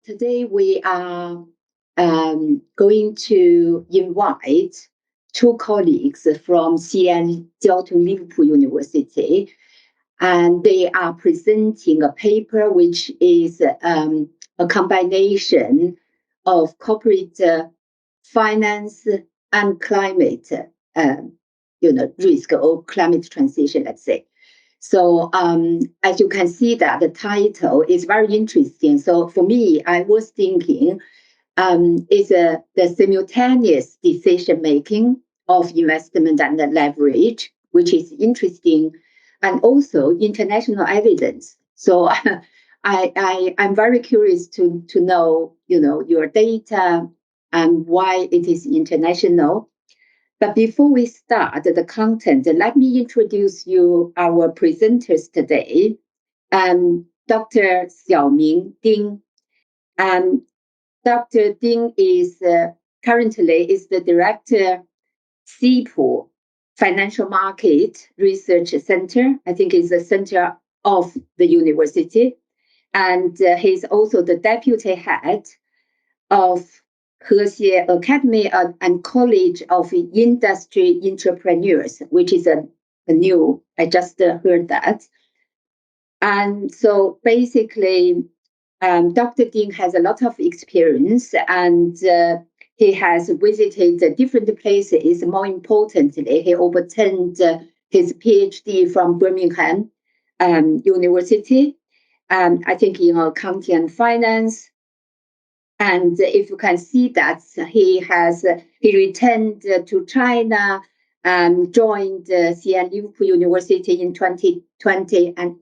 today we are going to invite two colleagues from Xi'an Jiaotong-Liverpool University, and they are presenting a paper which is a combination of corporate finance and climate risk or climate transition, let's say. So as you can see that the title is very interesting. So for me, I was thinking is the simultaneous decision-making of investment and the leverage, which is interesting, and also international evidence. So I'm very curious to know, your data and why it is international. But before we start the content, let me introduce you our presenters today. Dr. Xiaoming Ding. Dr. Ding is currently the director, XIPU Financial Market Research Center. I think it's the center of the university. And he's also the deputy head of Hexie Academy and College of Industry Entrepreneurs, which is a new, I just heard that. And so basically, Dr. Ding has a lot of experience, and he has visited different places. More importantly, he obtained his PhD from Birmingham University, I think in accounting and finance. And if you can see that he returned to China and joined Xi'an Liverpool University in 2020 and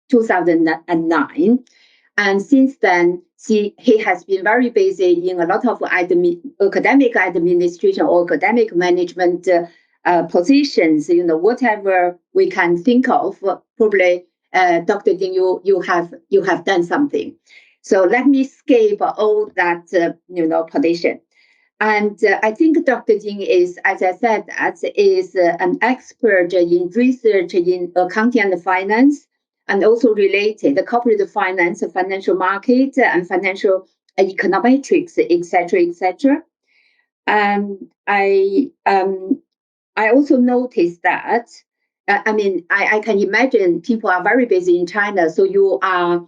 2009. And since then, he has been very busy in a lot of academic administration or academic management positions, whatever we can think of. Probably, Dr. Ding, you have done something. So let me skip all that, position. And I think Dr. Ding is, as I said, is an expert in research in accounting and finance, and also related corporate finance, financial market, and financial econometrics, etc., etc. And I also noticed that, I can imagine people are very busy in China, so you are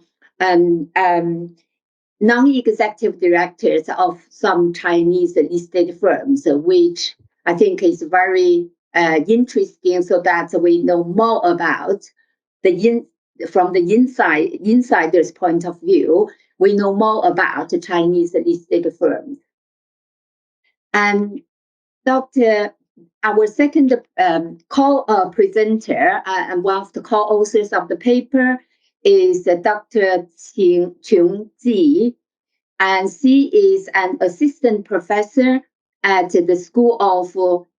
non-executive directors of some Chinese listed firms, which I think is very interesting, so that we know more about from the insider's point of view, we know more about the Chinese listed firms. And our second presenter and one of the co-authors of the paper is Dr. Qiong Ji, and she is an assistant professor at the School of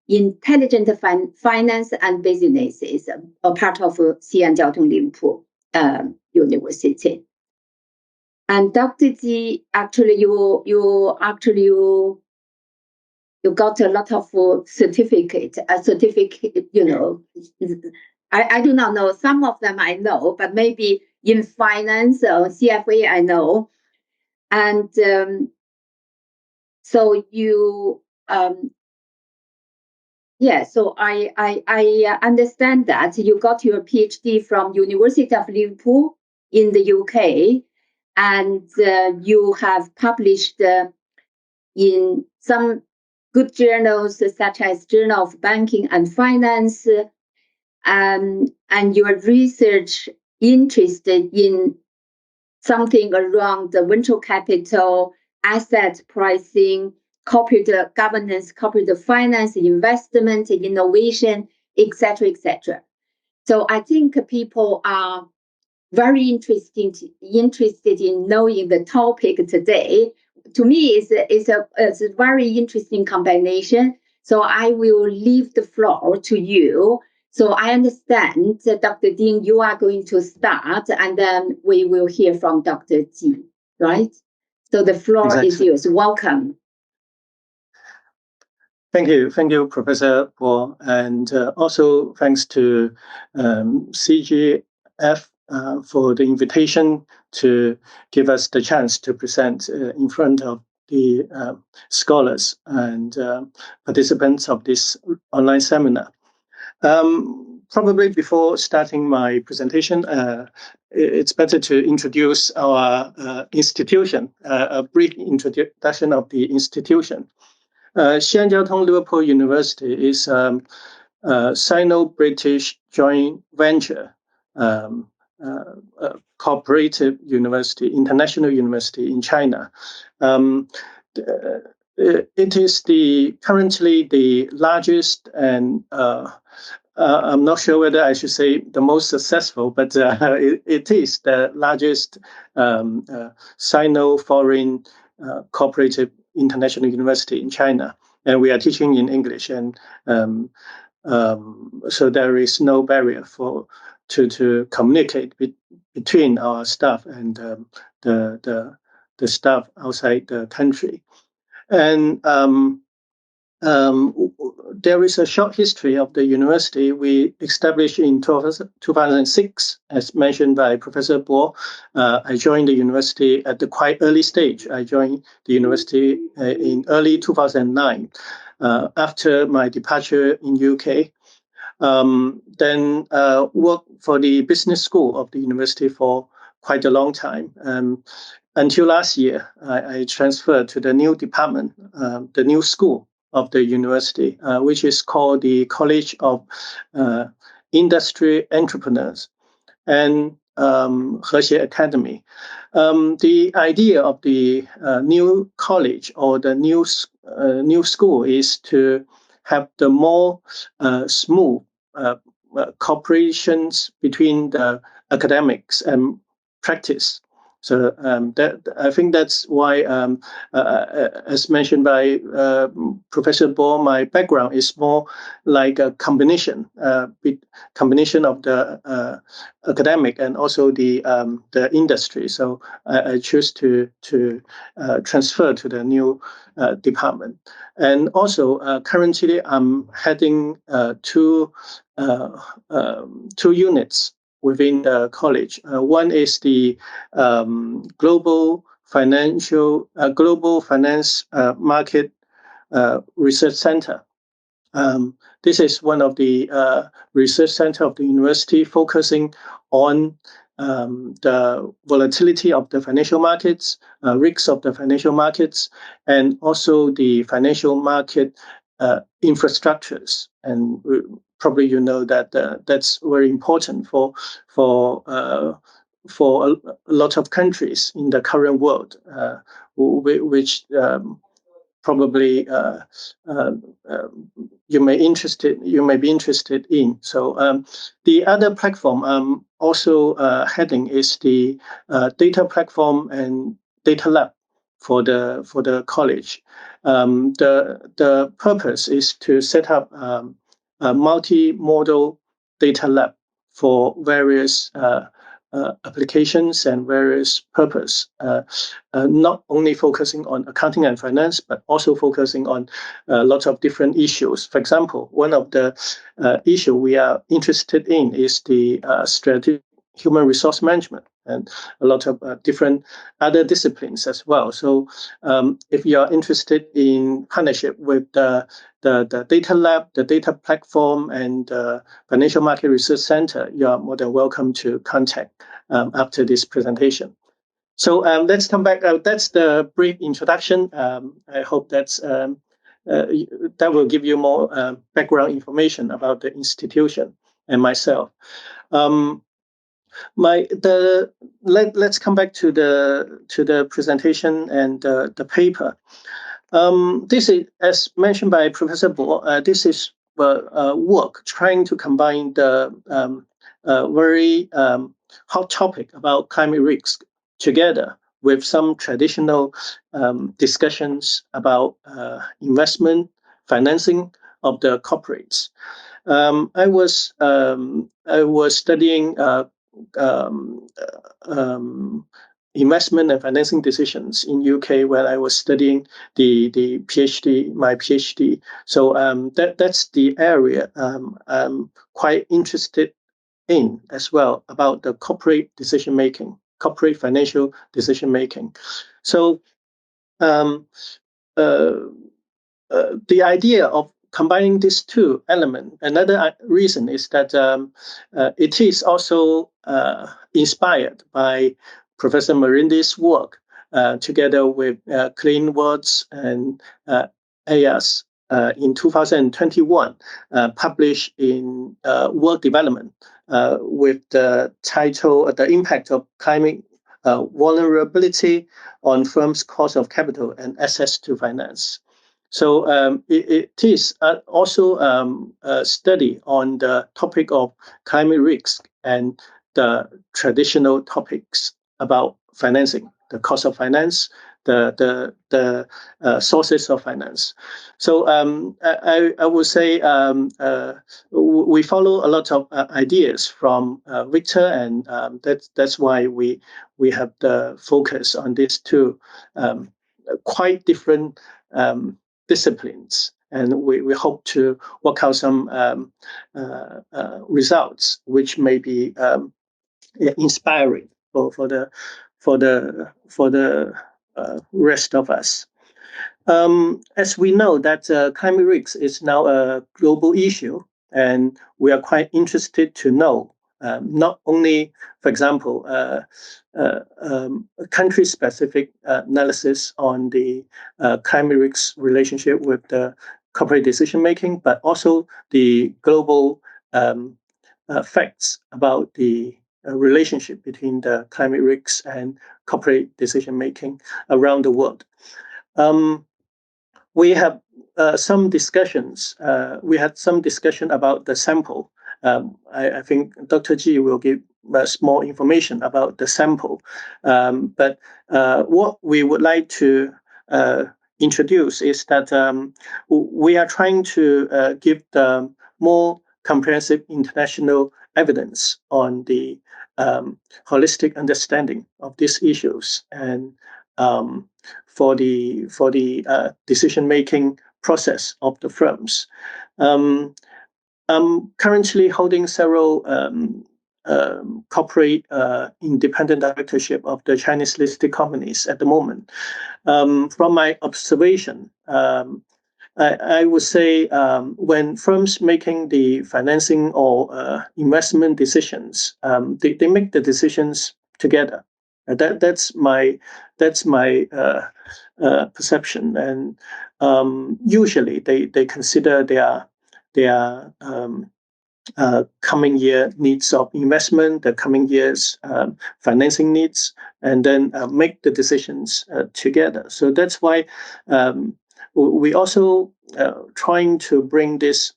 Intelligent Finance and Businesses, a part of Xi'an Jiaotong-Liverpool University. And Dr. Ji, actually, you got a lot of certificate, I do not know. Some of them I know, but maybe in finance or CFA I know. And so you, so I understand that you got your PhD from University of Liverpool in the UK, and you have published in some good journals such as Journal of Banking and Finance, and your research interested in something around the venture capital, asset pricing, corporate governance, corporate finance, investment, innovation, etc., etc. So I think people are very interested in knowing the topic today. To me, it's a very interesting combination. So I will leave the floor to you. So I understand, Dr. Ding, you are going to start, and then we will hear from Dr. Ji, right? So the floor is yours. Welcome. Thank you, Professor Guo, and also thanks to CGF for the invitation to give us the chance to present in front of the scholars and participants of this online seminar. Probably before starting my presentation, it's better to introduce our institution, a brief introduction of the institution. Xi'an Jiaotong-Liverpool University is a Sino-British joint venture cooperative university, international university in China. It is currently the largest and I'm not sure whether I should say the most successful, but it is the largest Sino-foreign cooperative international university in China. And we are teaching in English, and so there is no barrier to communicate between our staff and the staff outside the country. And there is a short history of the university. We established in 2006, as mentioned by Professor Bo. I joined the university at the quite early stage. I joined the university in early 2009, after my departure in UK. Then worked for the business school of the university for quite a long time. Until last year, I transferred to the new department, the new school of the university, which is called the College of Industry Entrepreneurs and Hexie Academy. The idea of the new college or the new school is to have the more smooth cooperations between the academics and practice. So I think that's why, as mentioned by Professor Bo, my background is more like a combination of the academic and also the industry. So I choose to transfer to the new department. And also currently I'm heading two units within the college. One is the global finance market research center. This is one of the research center of the university focusing on the volatility of the financial markets, risks of the financial markets, and also the financial market infrastructures. And probably you know that that's very important for a lot of countries in the current world, which probably you may be interested in. So the other platform I'm also heading is the data platform and data lab for the college. The purpose is to set up a multimodal data lab for various applications and various purpose, not only focusing on accounting and finance, but also focusing on lots of different issues. For example, one of the issue we are interested in is the strategic human resource management and a lot of different other disciplines as well. So if you are interested in partnership with the data lab, the data platform, and the Financial Market Research Center, you are more than welcome to contact after this presentation. So let's come back. That's the brief introduction. I hope that will give you more background information about the institution and myself. Let's come back to the presentation and the paper. This is, as mentioned by Professor Bo, this is work trying to combine the very hot topic about climate risk together with some traditional discussions about investment financing of the corporates. I was studying investment and financing decisions in UK when I was studying my PhD. So that's the area I'm quite interested in as well about the corporate decision making, corporate financial decision making. So the idea of combining these two elements, another reason is that it is also inspired by Professor Murinde's work together with Clean Words and AERC in 2021, published in Work Development with the title The Impact of Climate Vulnerability on Firms' Cost of Capital and Access to Finance. So it is also a study on the topic of climate risk and the traditional topics about financing, the cost of finance, the sources of finance. So I would say we follow a lot of ideas from Victor, and that's why we have the focus on these two quite different disciplines, and we hope to work out some results which may be inspiring for the rest of us. As we know that climate risk is now a global issue, and we are quite interested to know not only, for example, country-specific analysis on the climate risk relationship with the corporate decision-making, but also the global facts about the relationship between the climate risks and corporate decision-making around the world. We have some discussions. We had some discussion about the sample. I think Dr. Ji will give us more information about the sample. But what we would like to introduce is that we are trying to give the more comprehensive international evidence on the holistic understanding of these issues, and for the decision making process of the firms. I'm currently holding several corporate independent directorship of the Chinese listed companies at the moment. From my observation, I would say when firms making the financing or investment decisions, they make the decisions together. That's my perception, and usually they consider their coming year needs of investment, the coming year's financing needs, and then make the decisions together. So that's why we also trying to bring this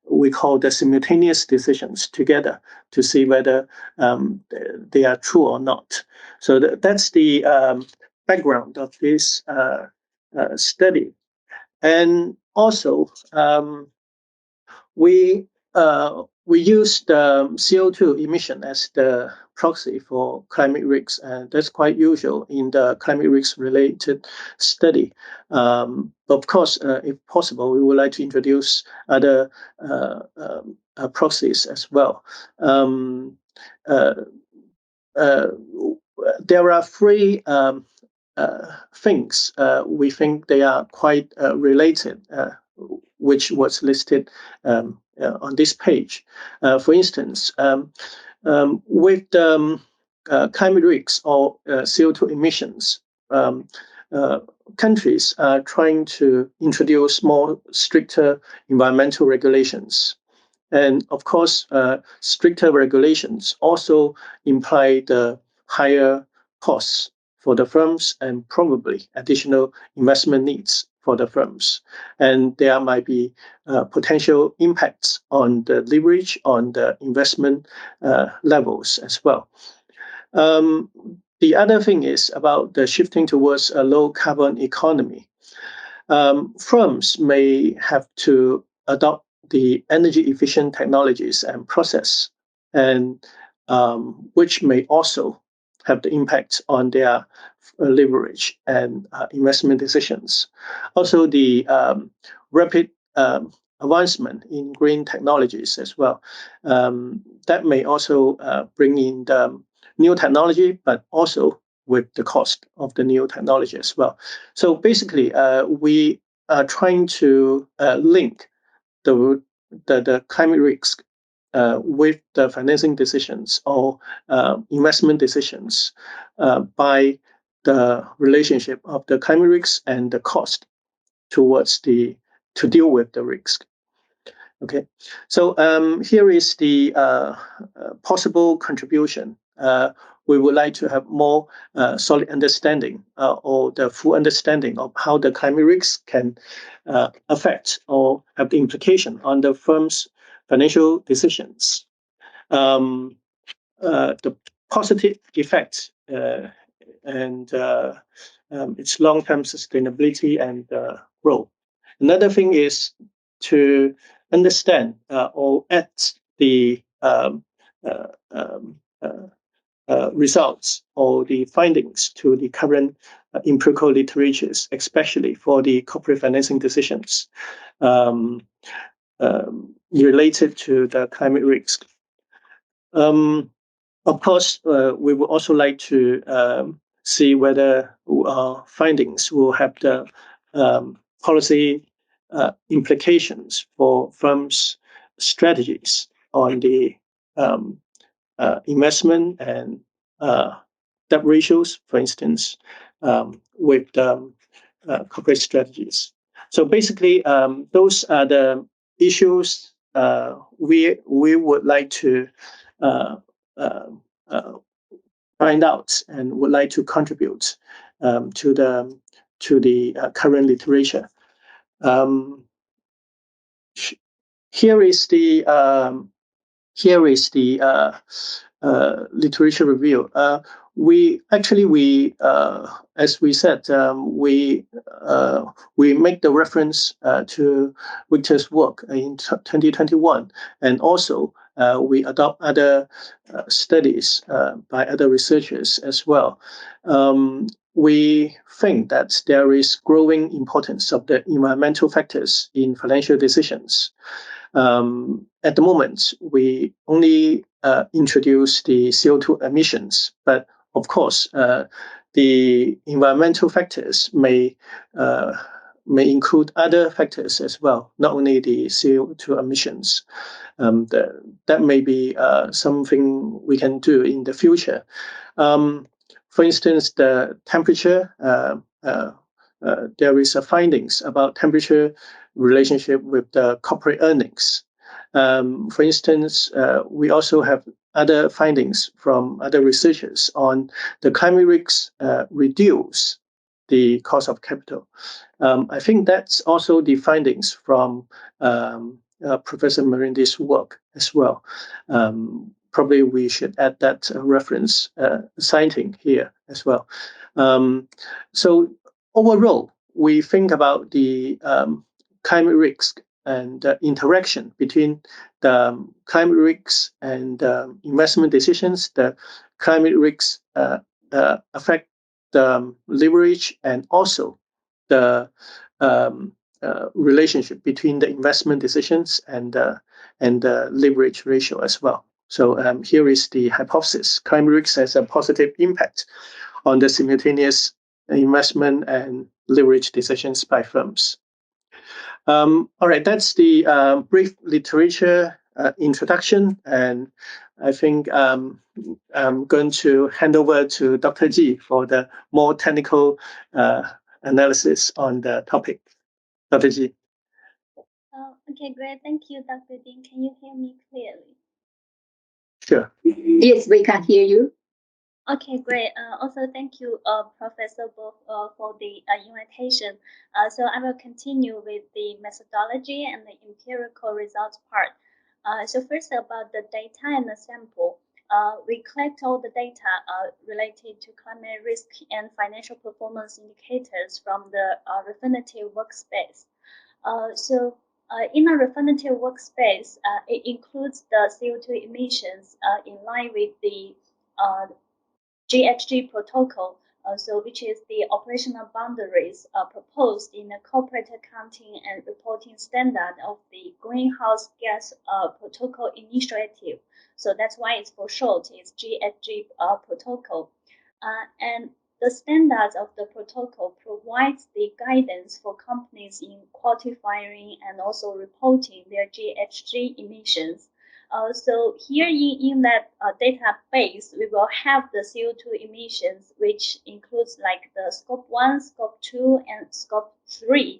we call the simultaneous decisions together to see whether they are true or not. So that's the background of this study. And also we use the CO2 emission as the proxy for climate risks, and that's quite usual in the climate risk related study. Of course, if possible, we would like to introduce other proxies as well. There are three things we think they are quite related, which was listed on this page. For instance, with climate risks or CO2 emissions, countries are trying to introduce more stricter environmental regulations. And of course, stricter regulations also imply the higher costs for the firms and probably additional investment needs for the firms. And there might be potential impacts on the leverage on the investment levels as well. The other thing is about the shifting towards a low carbon economy. Firms may have to adopt the energy efficient technologies and process, and which may also have the impact on their leverage and investment decisions. Also, the rapid advancement in green technologies as well. That may also bring in the new technology, but also with the cost of the new technology as well. So basically, we are trying to link the climate risk with the financing decisions or investment decisions by the relationship of the climate risk and the cost to deal with the risk. Okay, so here is the possible contribution. We would like to have more solid understanding or the full understanding of how the climate risks can affect or have the implication on the firm's financial decisions. The positive effect and its long-term sustainability and growth. Another thing is to understand or add the results or the findings to the current empirical literatures, especially for the corporate financing decisions related to the climate risk. Of course, we would also like to see whether our findings will have the policy implications for firms' strategies on the investment and debt ratios, for instance, with corporate strategies. So basically, those are the issues we would like to find out and would like to contribute to the current literature. Here is the literature review. We as we said, we make the reference to Victor's work in 2021, and also we adopt other studies by other researchers as well. We think that there is growing importance of the environmental factors in financial decisions. At the moment, we only introduce the CO2 emissions, but of course, the environmental factors may include other factors as well, not only the CO2 emissions. That may be something we can do in the future. For instance, the temperature. There is findings about temperature relationship with the corporate earnings. For instance, we also have other findings from other researchers on the climate risks reduce the cost of capital. I think that's also the findings from Professor Murinde's work as well. Probably we should add that reference citing here as well. So overall, we think about the climate risk and the interaction between the climate risks and investment decisions. The climate risks affect the leverage and also the relationship between the investment decisions and the leverage ratio as well. So here is the hypothesis. Climate risk has a positive impact on the simultaneous investment and leverage decisions by firms. All right, that's the brief literature introduction, and I think I'm going to hand over to Dr. Ji for the more technical analysis on the topic. Dr. Ji. Okay, great. Thank you, Dr. Ding. Can you hear me clearly? Sure. Yes, we can hear you. Okay, great. Also, thank you, Professor Bo, for the invitation. So I will continue with the methodology and the empirical results part. So first about the data and the sample. We collect all the data related to climate risk and financial performance indicators from the Refinitiv workspace. In a Refinitiv workspace, it includes the CO2 emissions in line with the GHG protocol which is the operational boundaries proposed in the corporate accounting and reporting standard of the Greenhouse Gas Protocol Initiative. So that's why it's for short, it's GHG protocol. And the standards of the protocol provides the guidance for companies in quantifying and also reporting their GHG emissions. So here in that database, we will have the CO2 emissions, which includes like the scope 1, scope 2, and scope 3.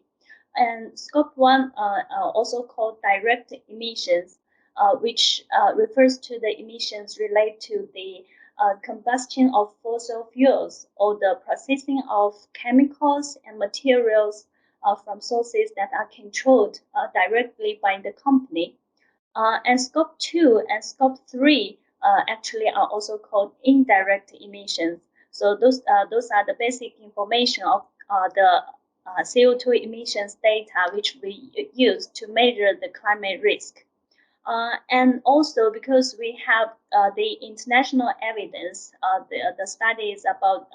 And scope 1, also called direct emissions, which refers to the emissions related to the combustion of fossil fuels or the processing of chemicals and materials from sources that are controlled directly by the company. And scope 2 and scope 3 actually are also called indirect emissions. So those are the basic information of the CO2 emissions data which we use to measure the climate risk. And also because we have the international evidence, the studies about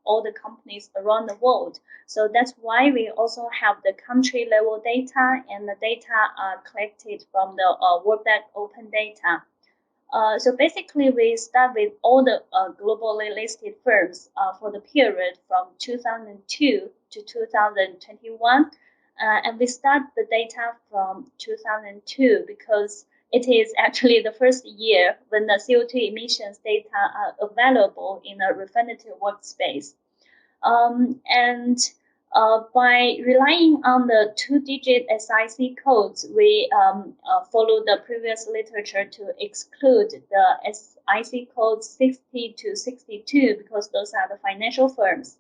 all the companies around the world. So that's why we also have the country level data, and the data are collected from the World Bank Open Data. So basically, we start with all the globally listed firms for the period from 2002 to 2021. And we start the data from 2002 because it is actually the first year when the CO2 emissions data are available in a Refinitiv workspace. By relying on the two-digit SIC codes, we follow the previous literature to exclude the SIC codes 60 to 62 because those are the financial firms.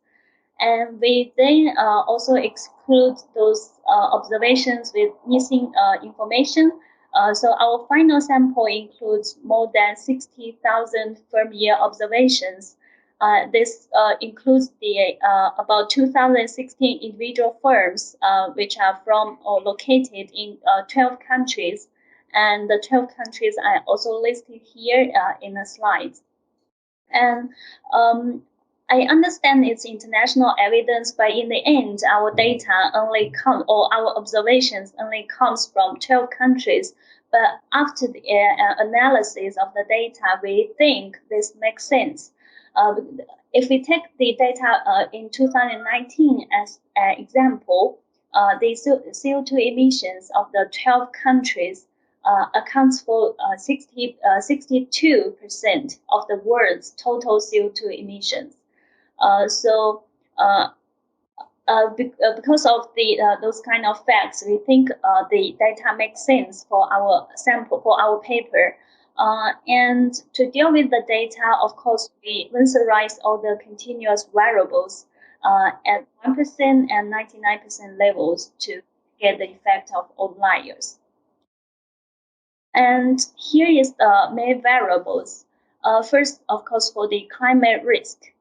And we then also exclude those observations with missing information. So our final sample includes more than 60,000 firm year observations. This includes the about 2016 individual firms, which are from or located in 12 countries. And the 12 countries are also listed here in the slides. And I understand it's international evidence, but in the end, our data only or our observations only comes from 12 countries. But after the analysis of the data, we think this makes sense. If we take the data in 2019 as an example, the CO2 emissions of the 12 countries accounts for 62% of the world's total CO2 emissions. Because of those kind of facts, we think the data makes sense for our sample, for our paper. And to deal with the data, of course, we linearize all the continuous variables at 1% and 99% levels to get the effect of outliers. And here is the main variables. First, of course, for the climate risk,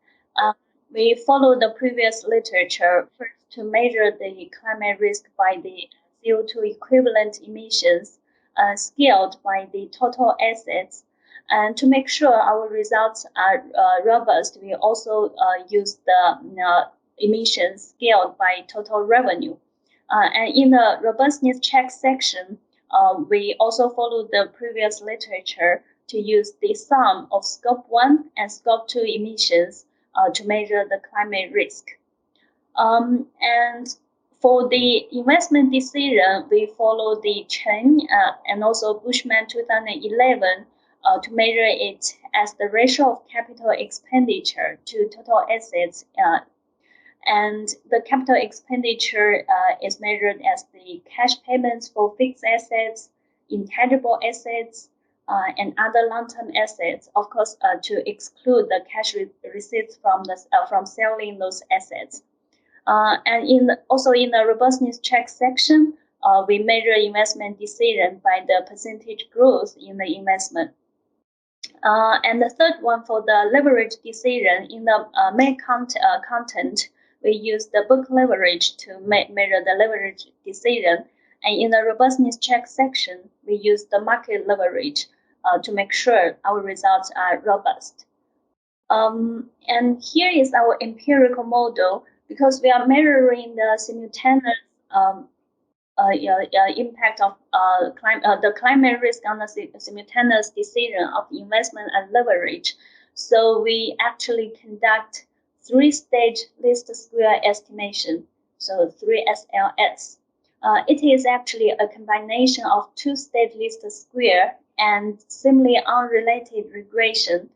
we follow the previous literature first to measure the climate risk by the CO2 equivalent emissions scaled by the total assets. And to make sure our results are robust, we also use the emissions scaled by total revenue. And in the robustness check section, we also follow the previous literature to use the sum of scope 1 and scope 2 emissions to measure the climate risk. And for the investment decision, we follow the Qiong and also Bushman 2011 to measure it as the ratio of capital expenditure to total assets. And the capital expenditure is measured as the cash payments for fixed assets, intangible assets, and other long-term assets, of course, to exclude the cash receipts from selling those assets. And also in the robustness check section, we measure investment decision by the percentage growth in the investment. And the third one for the leverage decision, in the main content, we use the book leverage to measure the leverage decision. And in the robustness check section, we use the market leverage to make sure our results are robust. And here is our empirical model, because we are measuring the simultaneous impact of the climate risk on the simultaneous decision of investment and leverage. So we actually conduct three-stage least square estimation, so 3SLS. It is actually a combination of two-stage least square and simply unrelated regression.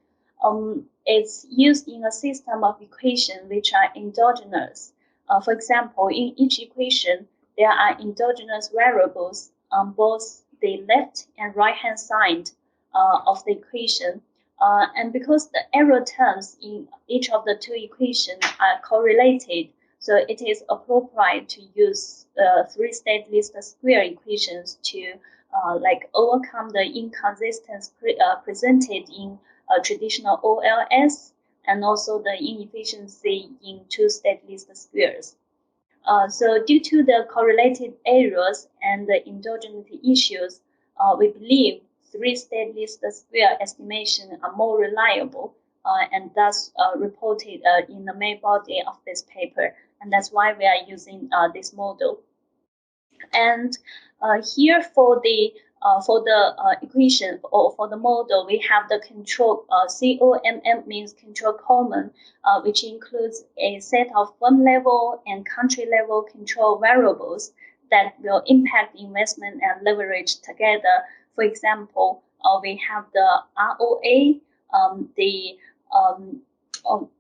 It's used in a system of equations which are endogenous. For example, in each equation, there are endogenous variables on both the left and right-hand side of the equation. And because the error terms in each of the two equations are correlated, so it is appropriate to use three-stage least square equations to overcome the inconsistency presented in traditional OLS, and also the inefficiency in two-stage least squares. So due to the correlated errors and the endogenous issues, we believe three-stage least square estimation are more reliable and thus reported in the main body of this paper. And that's why we are using this model. And here for the equation or for the model, we have the control COMM means control common, which includes a set of firm level and country level control variables that will impact investment and leverage together. For example, we have the ROA,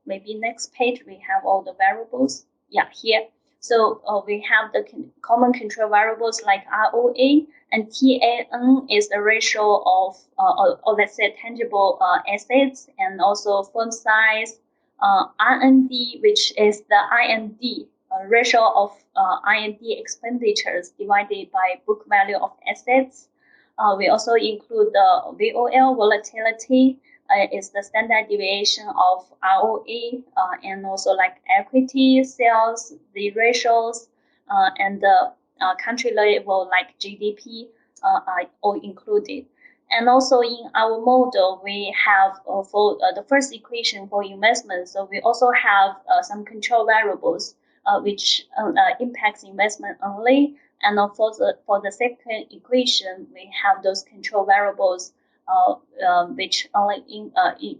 maybe next page we have all the variables. Yeah, here. So we have the common control variables like ROA, and TAN is the ratio of, or let's say, tangible assets, and also firm size. RND, which is the IND, ratio of IND expenditures divided by book value of assets. We also include the VOL, volatility, is the standard deviation of ROE, and also like equity, sales, the ratios, and the country level like GDP are all included. And also in our model, we have for the first equation for investment, so we also have some control variables which impacts investment only. And for the second equation, we have those control variables which only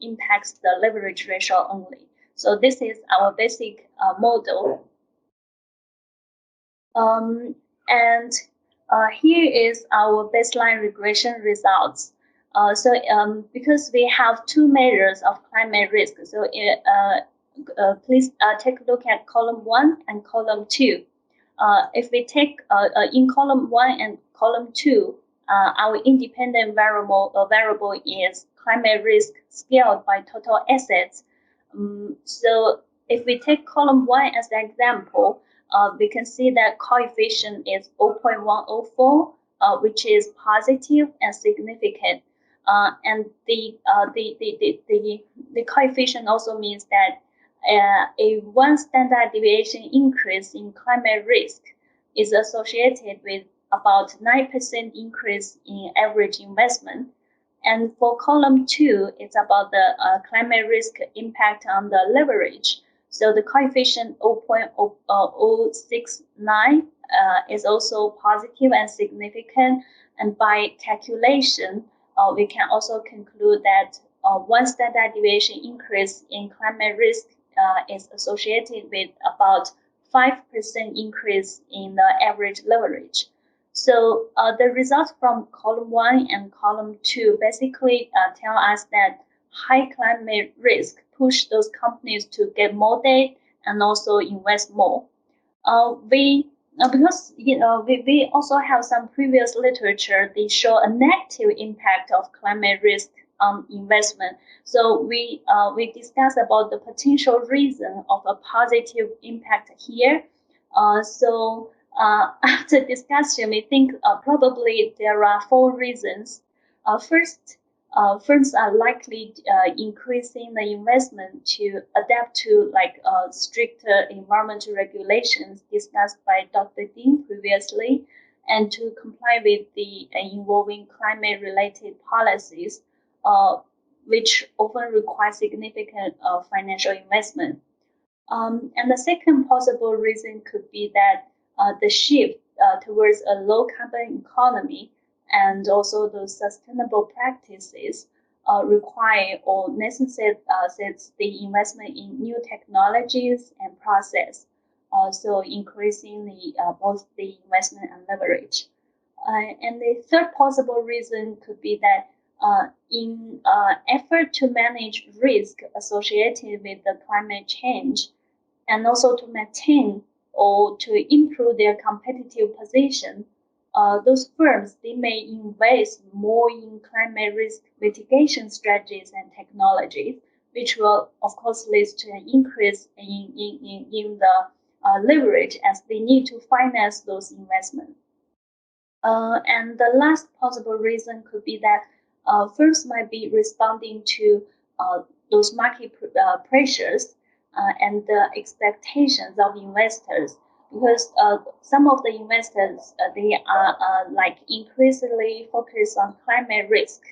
impacts the leverage ratio only. So this is our basic model. And here is our baseline regression results. Because we have two measures of climate risk, so please take a look at column 1 and column 2. If we take in column 1 and column 2, our independent variable is climate risk scaled by total assets. So if we take column 1 as an example, we can see that coefficient is 0.104, which is positive and significant. And the coefficient also means that a one standard deviation increase in climate risk is associated with about 9% increase in average investment. And for column 2, it's about the climate risk impact on the leverage. So the coefficient 0.069 is also positive and significant. And by calculation, we can also conclude that one standard deviation increase in climate risk is associated with about 5% increase in the average leverage. So the results from column 1 and column 2 basically tell us that high climate risk push those companies to get more debt and also invest more. Because we also have some previous literature that show a negative impact of climate risk on investment. So we discussed about the potential reason of a positive impact here. After discussion, we think probably there are 4 reasons. First, firms are likely increasing the investment to adapt to stricter environmental regulations discussed by Dr. Dean previously, and to comply with the involving climate-related policies. which often require significant financial investment. And the second possible reason could be that the shift towards a low carbon economy and also those sustainable practices require or necessitates the investment in new technologies and process, so increasing both the investment and leverage. And the third possible reason could be that in effort to manage risk associated with the climate change, and also to maintain or to improve their competitive position, those firms, they may invest more in climate risk mitigation strategies and technologies, which will, of course, lead to an increase in the leverage as they need to finance those investments. And the last possible reason could be that firms might be responding to those market pressures and the expectations of investors, because some of the investors they are like increasingly focused on climate risk,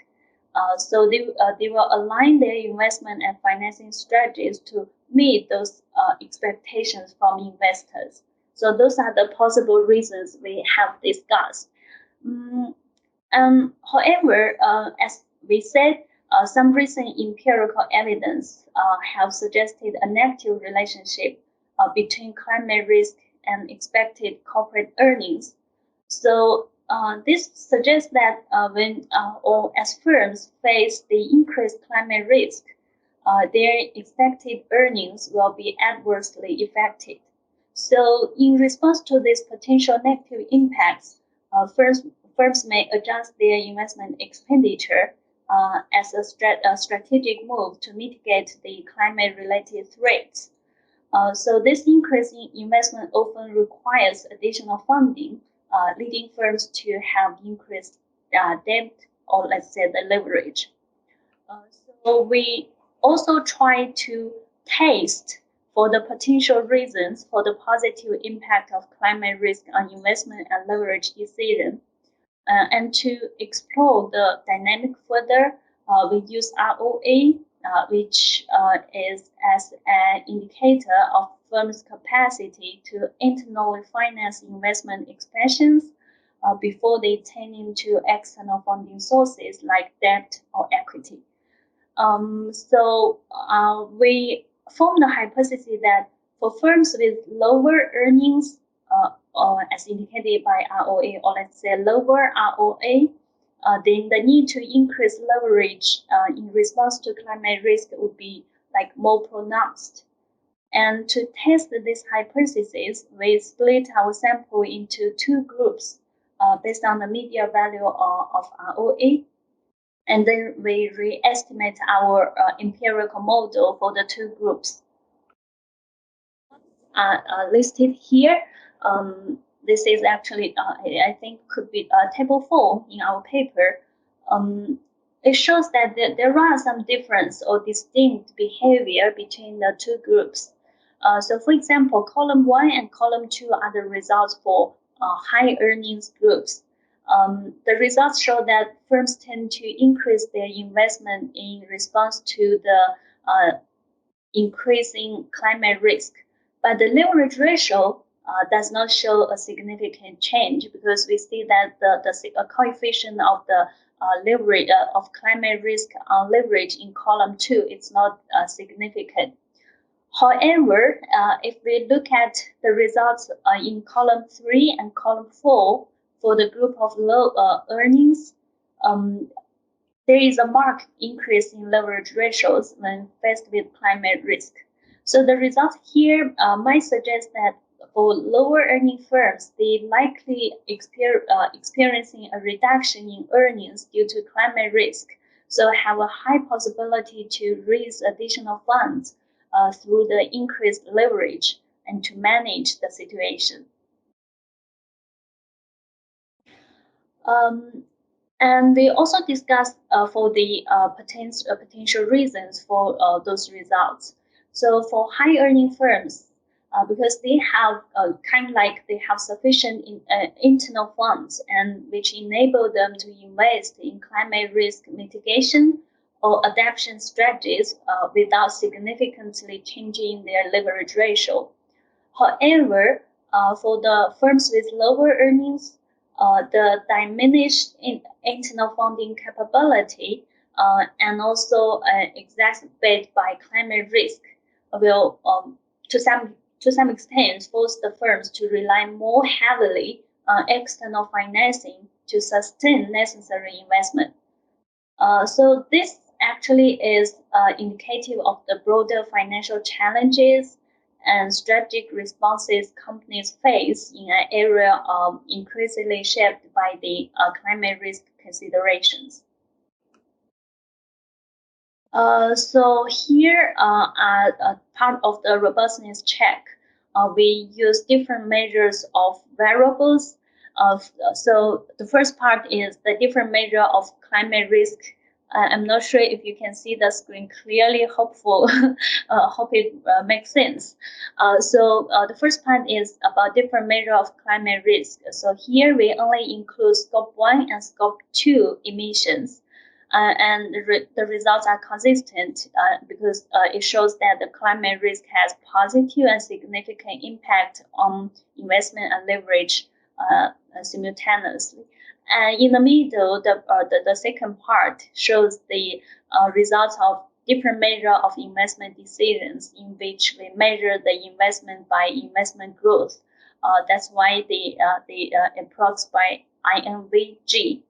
so they will align their investment and financing strategies to meet those expectations from investors. So those are the possible reasons we have discussed. However, as we said, some recent empirical evidence have suggested a negative relationship between climate risk and expected corporate earnings. So this suggests that when or as firms face the increased climate risk, their expected earnings will be adversely affected. So in response to these potential negative impacts, firms may adjust their investment expenditure as a strategic move to mitigate the climate-related threats. So this increase in investment often requires additional funding, leading firms to have increased debt, or let's say the leverage. So we also try to test for the potential reasons for the positive impact of climate risk on investment and leverage decision. And to explore the dynamic further, we use ROA, which is as an indicator of firms' capacity to internally finance investment expansions before they turn into external funding sources like debt or equity. So we form the hypothesis that for firms with lower earnings, or as indicated by ROA, or let's say lower ROA, then the need to increase leverage in response to climate risk would be like more pronounced. And to test this hypothesis, we split our sample into two groups based on the median value of ROA. And then we re-estimate our empirical model for the two groups. Listed here. This is actually, I think, could be table 4 in our paper. It shows that there are some difference or distinct behavior between the two groups. So, for example, column 1 and column 2 are the results for high earnings groups. The results show that firms tend to increase their investment in response to the increasing climate risk. But the leverage ratio does not show a significant change, because we see that the coefficient of the leverage of climate risk on leverage in column 2 is not significant. However, if we look at the results in column 3 and column 4 for the group of low earnings, there is a marked increase in leverage ratios when faced with climate risk. So the results here might suggest that for lower earning firms, they likely experiencing a reduction in earnings due to climate risk, so have a high possibility to raise additional funds through the increased leverage and to manage the situation. And we also discussed for the potential reasons for those results. So for high earning firms, because they have they have sufficient internal funds, and which enable them to invest in climate risk mitigation or adaptation strategies without significantly changing their leverage ratio. However, for the firms with lower earnings, the diminished internal funding capability and also exacerbated by climate risk will, to some extent, force the firms to rely more heavily on external financing to sustain necessary investment. So this actually is indicative of the broader financial challenges and strategic responses companies face in an area increasingly shaped by the climate risk considerations. So here, part of the robustness check, we use different measures of variables. So the first part is the different measure of climate risk. I'm not sure if you can see the screen clearly. Hope it makes sense. So the first part is about different measure of climate risk. So here we only include scope 1 and scope 2 emissions. And the results are consistent because it shows that the climate risk has positive and significant impact on investment and leverage simultaneously. And in the middle, the second part shows the results of different measure of investment decisions in which we measure the investment by investment growth. That's why they approach by INVG.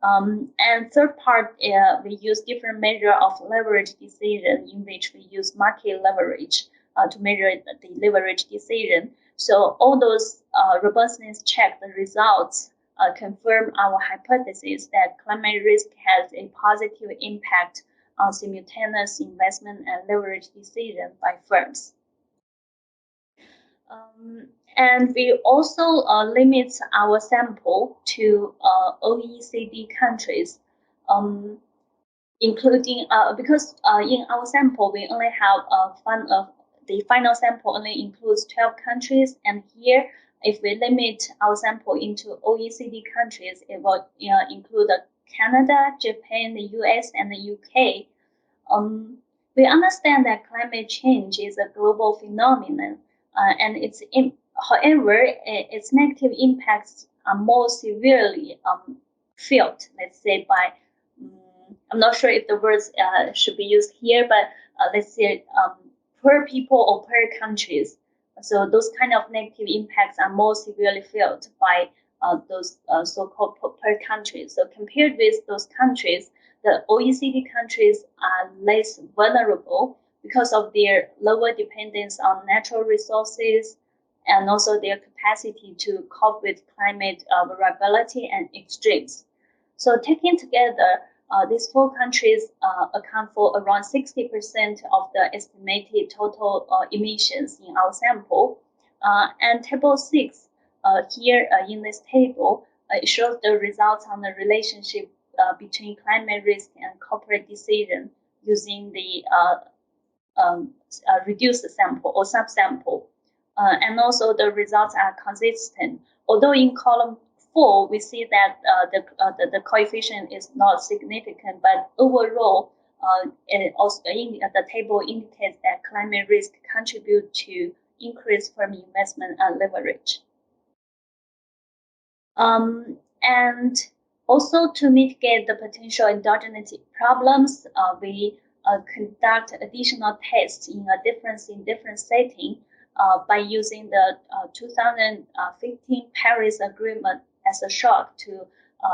And third part, we use different measure of leverage decision in which we use market leverage to measure the leverage decision. So all those robustness check the results confirm our hypothesis that climate risk has a positive impact on simultaneous investment and leverage decision by firms. And we also limit our sample to OECD countries, including because in our sample we only have the final sample only includes 12 countries, and here if we limit our sample into OECD countries, it will include Canada, Japan, the US, and the UK. We understand that climate change is a global phenomenon, and however, its negative impacts are more severely felt, let's say, by, I'm not sure if the words should be used here, but let's say per people or per countries. So those kind of negative impacts are more severely felt by those so-called per countries. So compared with those countries, the OECD countries are less vulnerable because of their lower dependence on natural resources and also their capacity to cope with climate variability and extremes. So taken together, these four countries account for around 60% of the estimated total emissions in our sample. And table 6 here in this table, it shows the results on the relationship between climate risk and corporate decision using the reduced sample or subsample. And also the results are consistent. Although in column 4, we see that the coefficient is not significant, but overall, also the table indicates that climate risk contribute to increased firm investment and leverage. And also to mitigate the potential endogenous problems, we conduct additional tests in a different setting by using the 2015 Paris Agreement as a shock to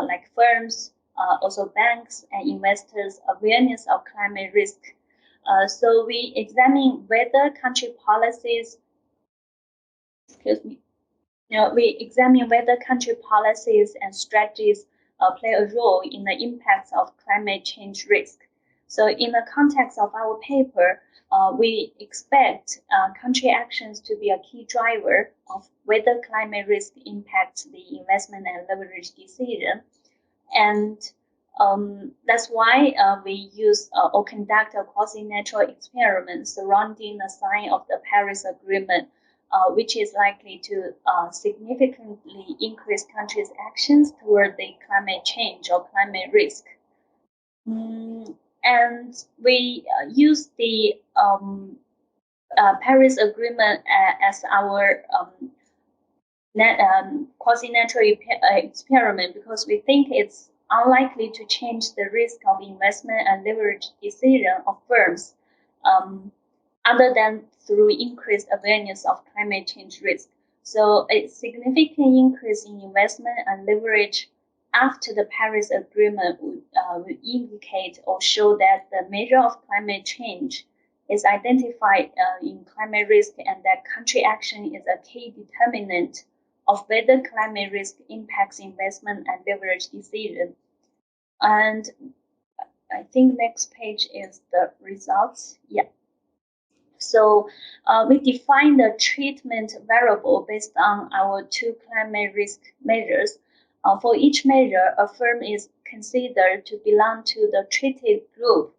like firms, also banks and investors' awareness of climate risk. So we examine whether country policies, we examine whether country policies and strategies play a role in the impacts of climate change risk. So in the context of our paper, we expect country actions to be a key driver of whether climate risk impacts the investment and leverage decision. And that's why we use or conduct a quasi-natural experiment surrounding the sign of the Paris Agreement, which is likely to significantly increase countries' actions toward the climate change or climate risk. And we use the Paris Agreement as our quasi-natural experiment because we think it's unlikely to change the risk of investment and leverage decision of firms other than through increased awareness of climate change risk. So a significant increase in investment and leverage after the Paris Agreement would indicate or show that the measure of climate change is identified in climate risk and that country action is a key determinant of whether climate risk impacts investment and leverage decision. And I think next page is the results. Yeah. So we define the treatment variable based on our two climate risk measures. For each measure, a firm is considered to belong to the treated group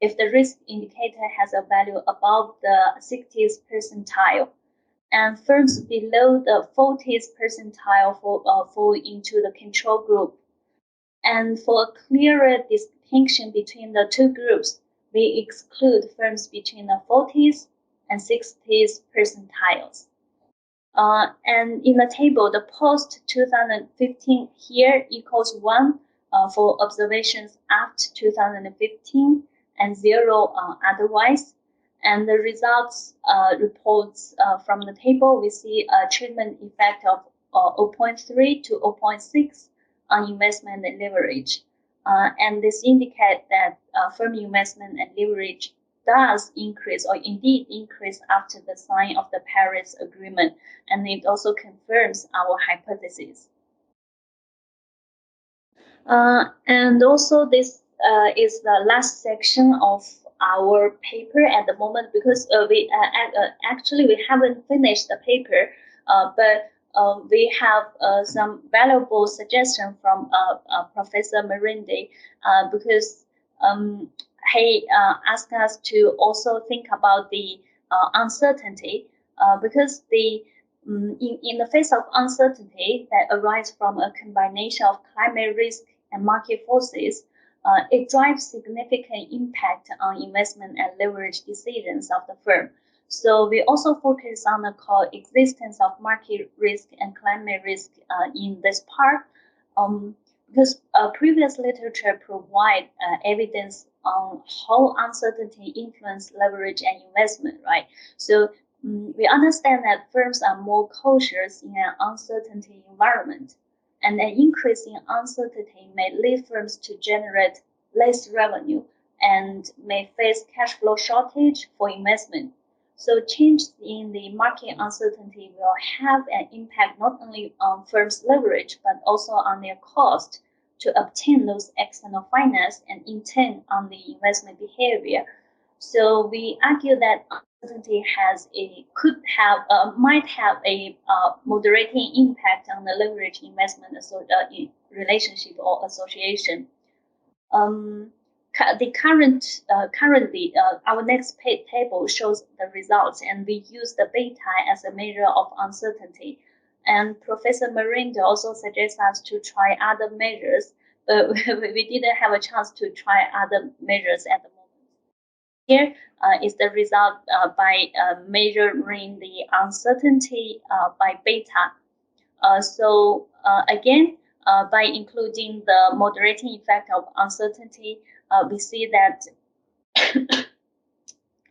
if the risk indicator has a value above the 60th percentile. And firms below the 40th percentile fall into the control group. And for a clearer distinction between the two groups, we exclude firms between the 40th and 60th percentiles. And in the table, the post-2015 here equals 1 for observations after 2015 and 0 otherwise. And the results reports from the table, we see a treatment effect of 0.3 to 0.6 on investment and leverage. And this indicates that firm investment and leverage does increase or indeed increase after the sign of the Paris Agreement. And it also confirms our hypothesis. And also this is the last section of our paper at the moment because we actually we haven't finished the paper, but we have some valuable suggestion from Professor Murinde because he asked us to also think about the uncertainty because the in the face of uncertainty that arises from a combination of climate risk and market forces, it drives significant impact on investment and leverage decisions of the firm. So we also focus on the coexistence of market risk and climate risk in this part, because previous literature provide evidence on how uncertainty influence leverage and investment, right? So we understand that firms are more cautious in an uncertainty environment, and an increase in uncertainty may lead firms to generate less revenue and may face cash flow shortage for investment. So changes in the market uncertainty will have an impact not only on firms' leverage, but also on their cost to obtain those external finance and in turn on the investment behavior. So we argue that uncertainty might have a moderating impact on the leverage investment relationship or association. Currently, our next table shows the results, and we use the beta as a measure of uncertainty. And Professor Murinde also suggests us to try other measures, but we didn't have a chance to try other measures at the moment. Here is the result by measuring the uncertainty by beta. Again, by including the moderating effect of uncertainty, we see that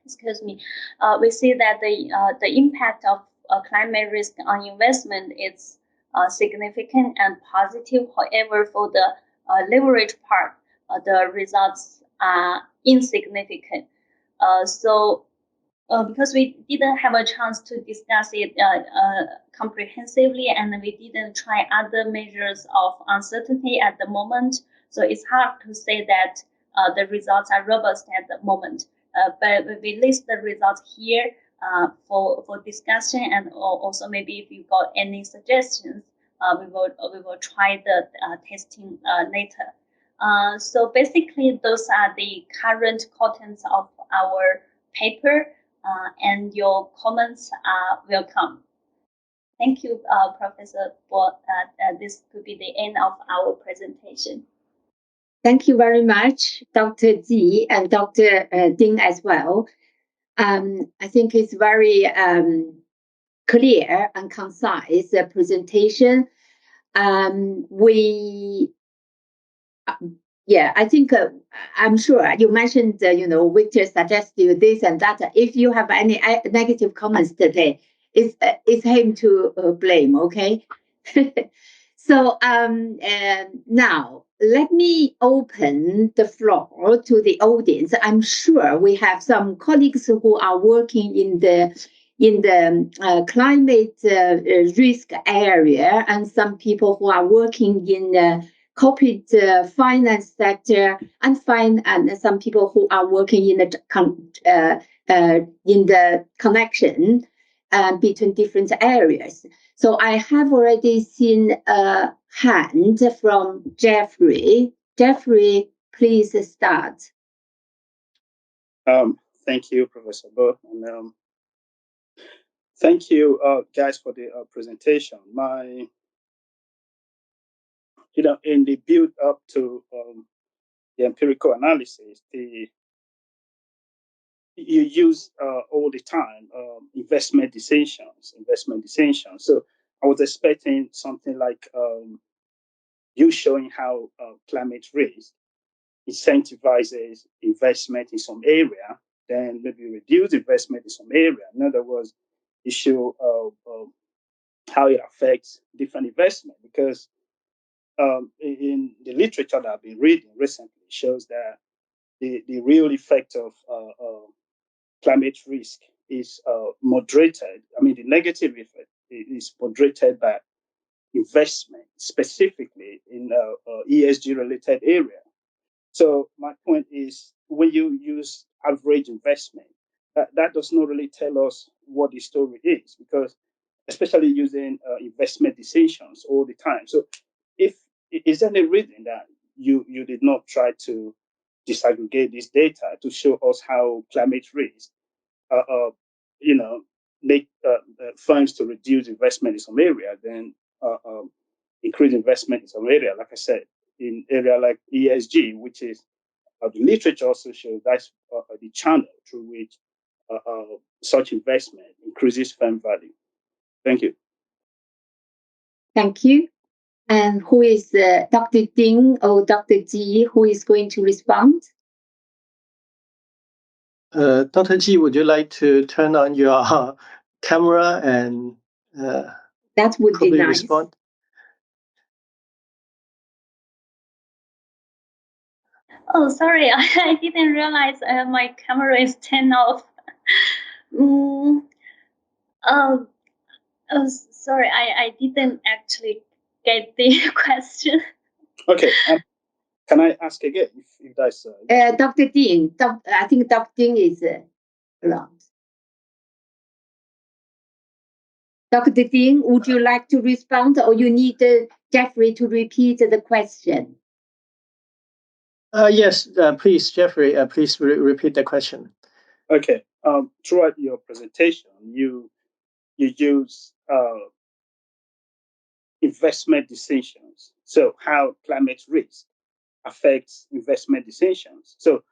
excuse me, we see that the impact of climate risk on investment is significant and positive. However, for the leverage part, the results are insignificant. Because we didn't have a chance to discuss it comprehensively, and we didn't try other measures of uncertainty at the moment, so it's hard to say that the results are robust at the moment. But we list the results here for discussion, and also maybe if you got any suggestions, we will try the testing later. So basically, those are the current contents of our paper, and your comments are welcome. Thank you, Professor, for this could be the end of our presentation. Thank you very much, Dr. Ji and Dr. Ding as well. I think it's very clear and concise presentation. I think I'm sure you mentioned, Victor suggested this and that. If you have any negative comments today, it's him to blame, okay? So now let me open the floor to the audience. I'm sure we have some colleagues who are working in the climate risk area, and some people who are working in corporate finance sector, and some people who are working in the connection between different areas. So I have already seen a hand from Jeffrey. Jeffrey, please start. Thank you, Professor Bo, and thank you, guys, for the presentation. In the build up to the empirical analysis, you use all the time investment decisions. So I was expecting something like you showing how climate risk incentivizes investment in some area, then maybe reduce investment in some area. In other words, you show how it affects different investment, because in the literature that I've been reading recently shows that the real effect of climate risk is moderated. I mean, the negative effect is moderated by investment, specifically in ESG-related area. So my point is, when you use average investment, that does not really tell us what the story is, because especially using investment decisions all the time. So is there any reason that you did not try to disaggregate this data to show us how climate risk, make firms to reduce investment in some area, then increase investment in some area, like I said, in area like ESG, which is the literature also shows that's the channel through which such investment increases firm value. Thank you. Thank you. And who is Dr. Ding or Dr. Ji, who is going to respond? Dr. Ji, would you like to turn on your camera and that would be nice. Respond? Oh, sorry, I didn't realize my camera is turned off. Sorry, I didn't actually get the question. Okay, can I ask again if that's... Dr. Ding, I think Dr. Ding is around. Dr. Ding, would you like to respond, or you need Jeffrey to repeat the question? Yes, please, Jeffrey, please repeat the question. Okay. Throughout your presentation, you use investment decisions. So how climate risk affects investment decisions. So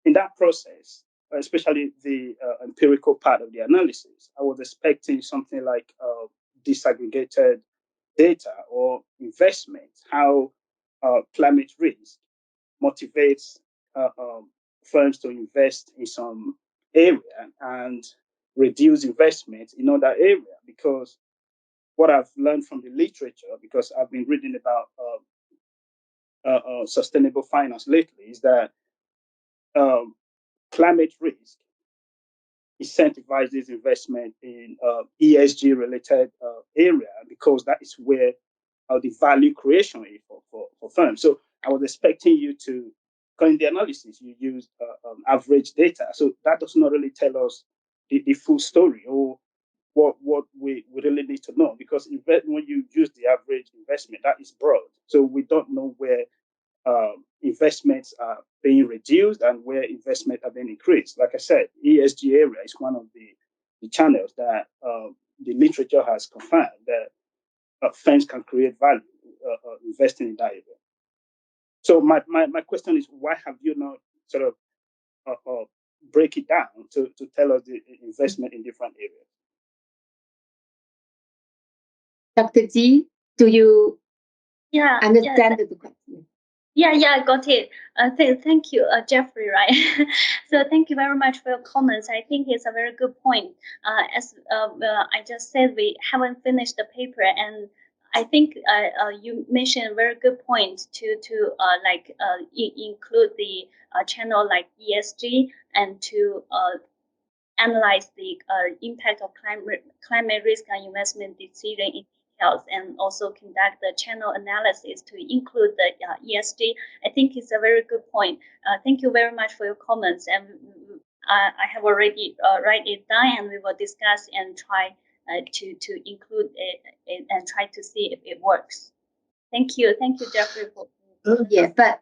in that process, especially the empirical part of the analysis, I was expecting something like disaggregated data or investment, how climate risk motivates firms to invest in some area and reduce investment in other area. Because what I've learned from the literature, because I've been reading about sustainable finance lately, is that climate risk incentivizes investment in ESG related area, because that is where the value creation is for firms. So I was expecting you to, in the analysis, you use average data. So that does not really tell us the full story, or what we really need to know, because when you use the average investment, that is broad. So we don't know where investments are being reduced and where investment are being increased. Like I said, ESG area is one of the channels that the literature has confirmed that firms can create value investing in that area. So my question is, why have you not sort of break it down to tell us the investment in different areas? Dr. Ji, do you understand the question? Yeah, I got it. Thank you, Jeffrey, right? So thank you very much for your comments. I think it's a very good point. As I just said, we haven't finished the paper, and I think you mentioned a very good point to include the channel like ESG and to analyze the impact of climate risk on investment decision in details, and also conduct the channel analysis to include the ESG. I think it's a very good point. Thank you very much for your comments, and I have already write it down, and we will discuss and try to include it and try to see if it works. Thank you, Jeffrey. Yeah, but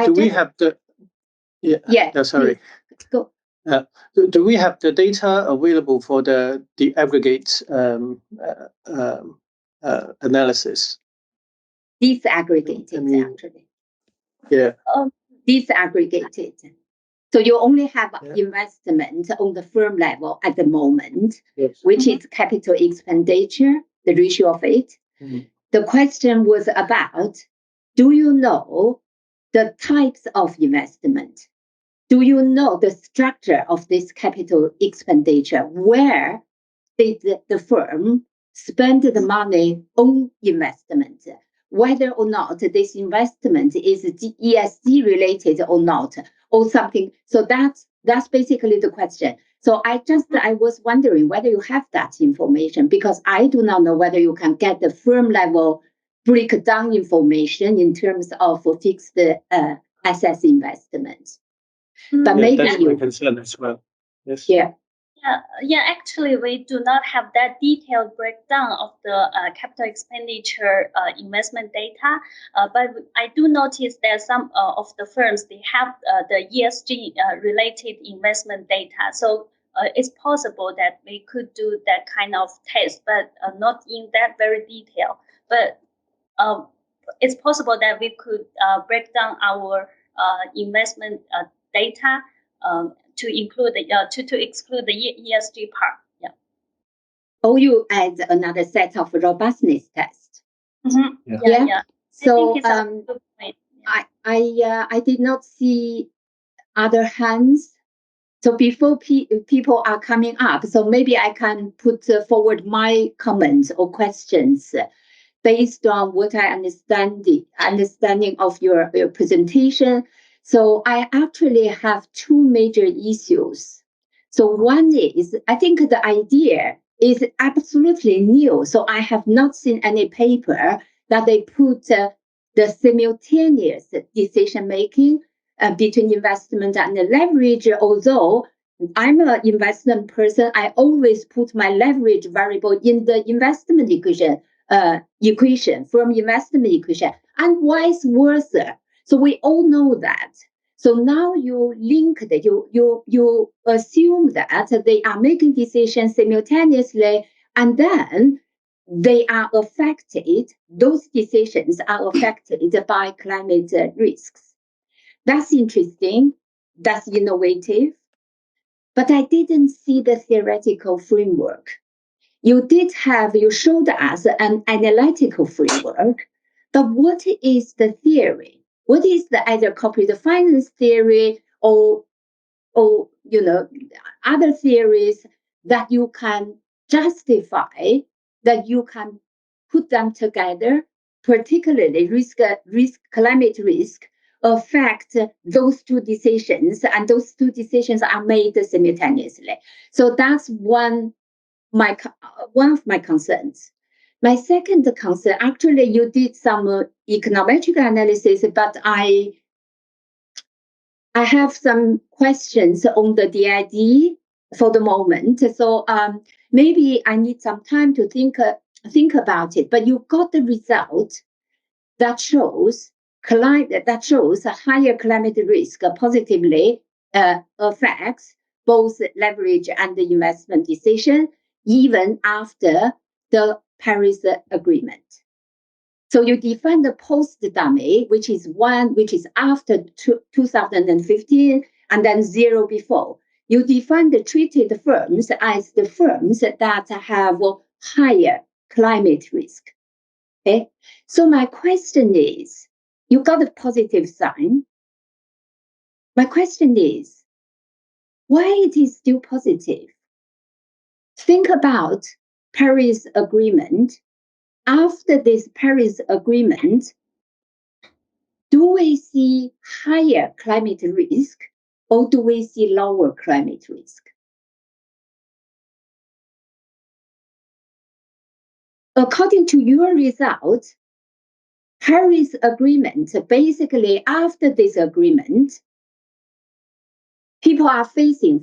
do we have the? Yeah. Sorry. Please, go. Do we have the data available for the aggregate analysis? Disaggregated, actually. Yeah. Disaggregated. So you only have investment on the firm level at the moment, which is capital expenditure, the ratio of it. The question was about, do you know the types of investment? Do you know the structure of this capital expenditure? Where did the firm spend the money on investment? Whether or not this investment is ESG related or not, or something. So that's basically the question. So I was wondering whether you have that information, because I do not know whether you can get the firm level breakdown information in terms of fixed assets investments. But maybe that's my concern as well. Yes. Yeah, actually, we do not have that detailed breakdown of the capital expenditure investment data, but I do notice that some of the firms, they have the ESG related investment data. So it's possible that we could do that kind of test, but not in that very detail. But it's possible that we could break down our investment data to include to exclude the ESG part. Yeah. Or you add another set of robustness tests. Yeah. So I did not see other hands. So before people are coming up, so maybe I can put forward my comments or questions based on what I understanding of your presentation. So I actually have two major issues. So one is, I think the idea is absolutely new. So I have not seen any paper that they put the simultaneous decision-making between investment and leverage. Although I'm an investment person, I always put my leverage variable in the investment equation, from investment equation, and vice versa. So we all know that. So now you link that, you assume that they are making decisions simultaneously, and then they are affected, those decisions are affected by climate risks. That's interesting. That's innovative. But I didn't see the theoretical framework. You showed us an analytical framework, but what is the theory? What is the either corporate finance theory or other theories that you can justify, that you can put them together, particularly climate risk affect those two decisions, and those two decisions are made simultaneously. So that's one of my concerns. My second concern, actually, you did some econometric analysis, but I have some questions on the DID for the moment. So maybe I need some time to think about it. But you got the result that shows a higher climate risk positively affects both leverage and the investment decision, even after the Paris Agreement. So you define the post-dummy, which is after 2015, and then 0 before. You define the treated firms as the firms that have higher climate risk. Okay. So my question is, you got a positive sign. My question is, why it is still positive? Think about Paris Agreement. After this Paris Agreement, do we see higher climate risk or do we see lower climate risk? According to your results, Paris Agreement, basically after this agreement,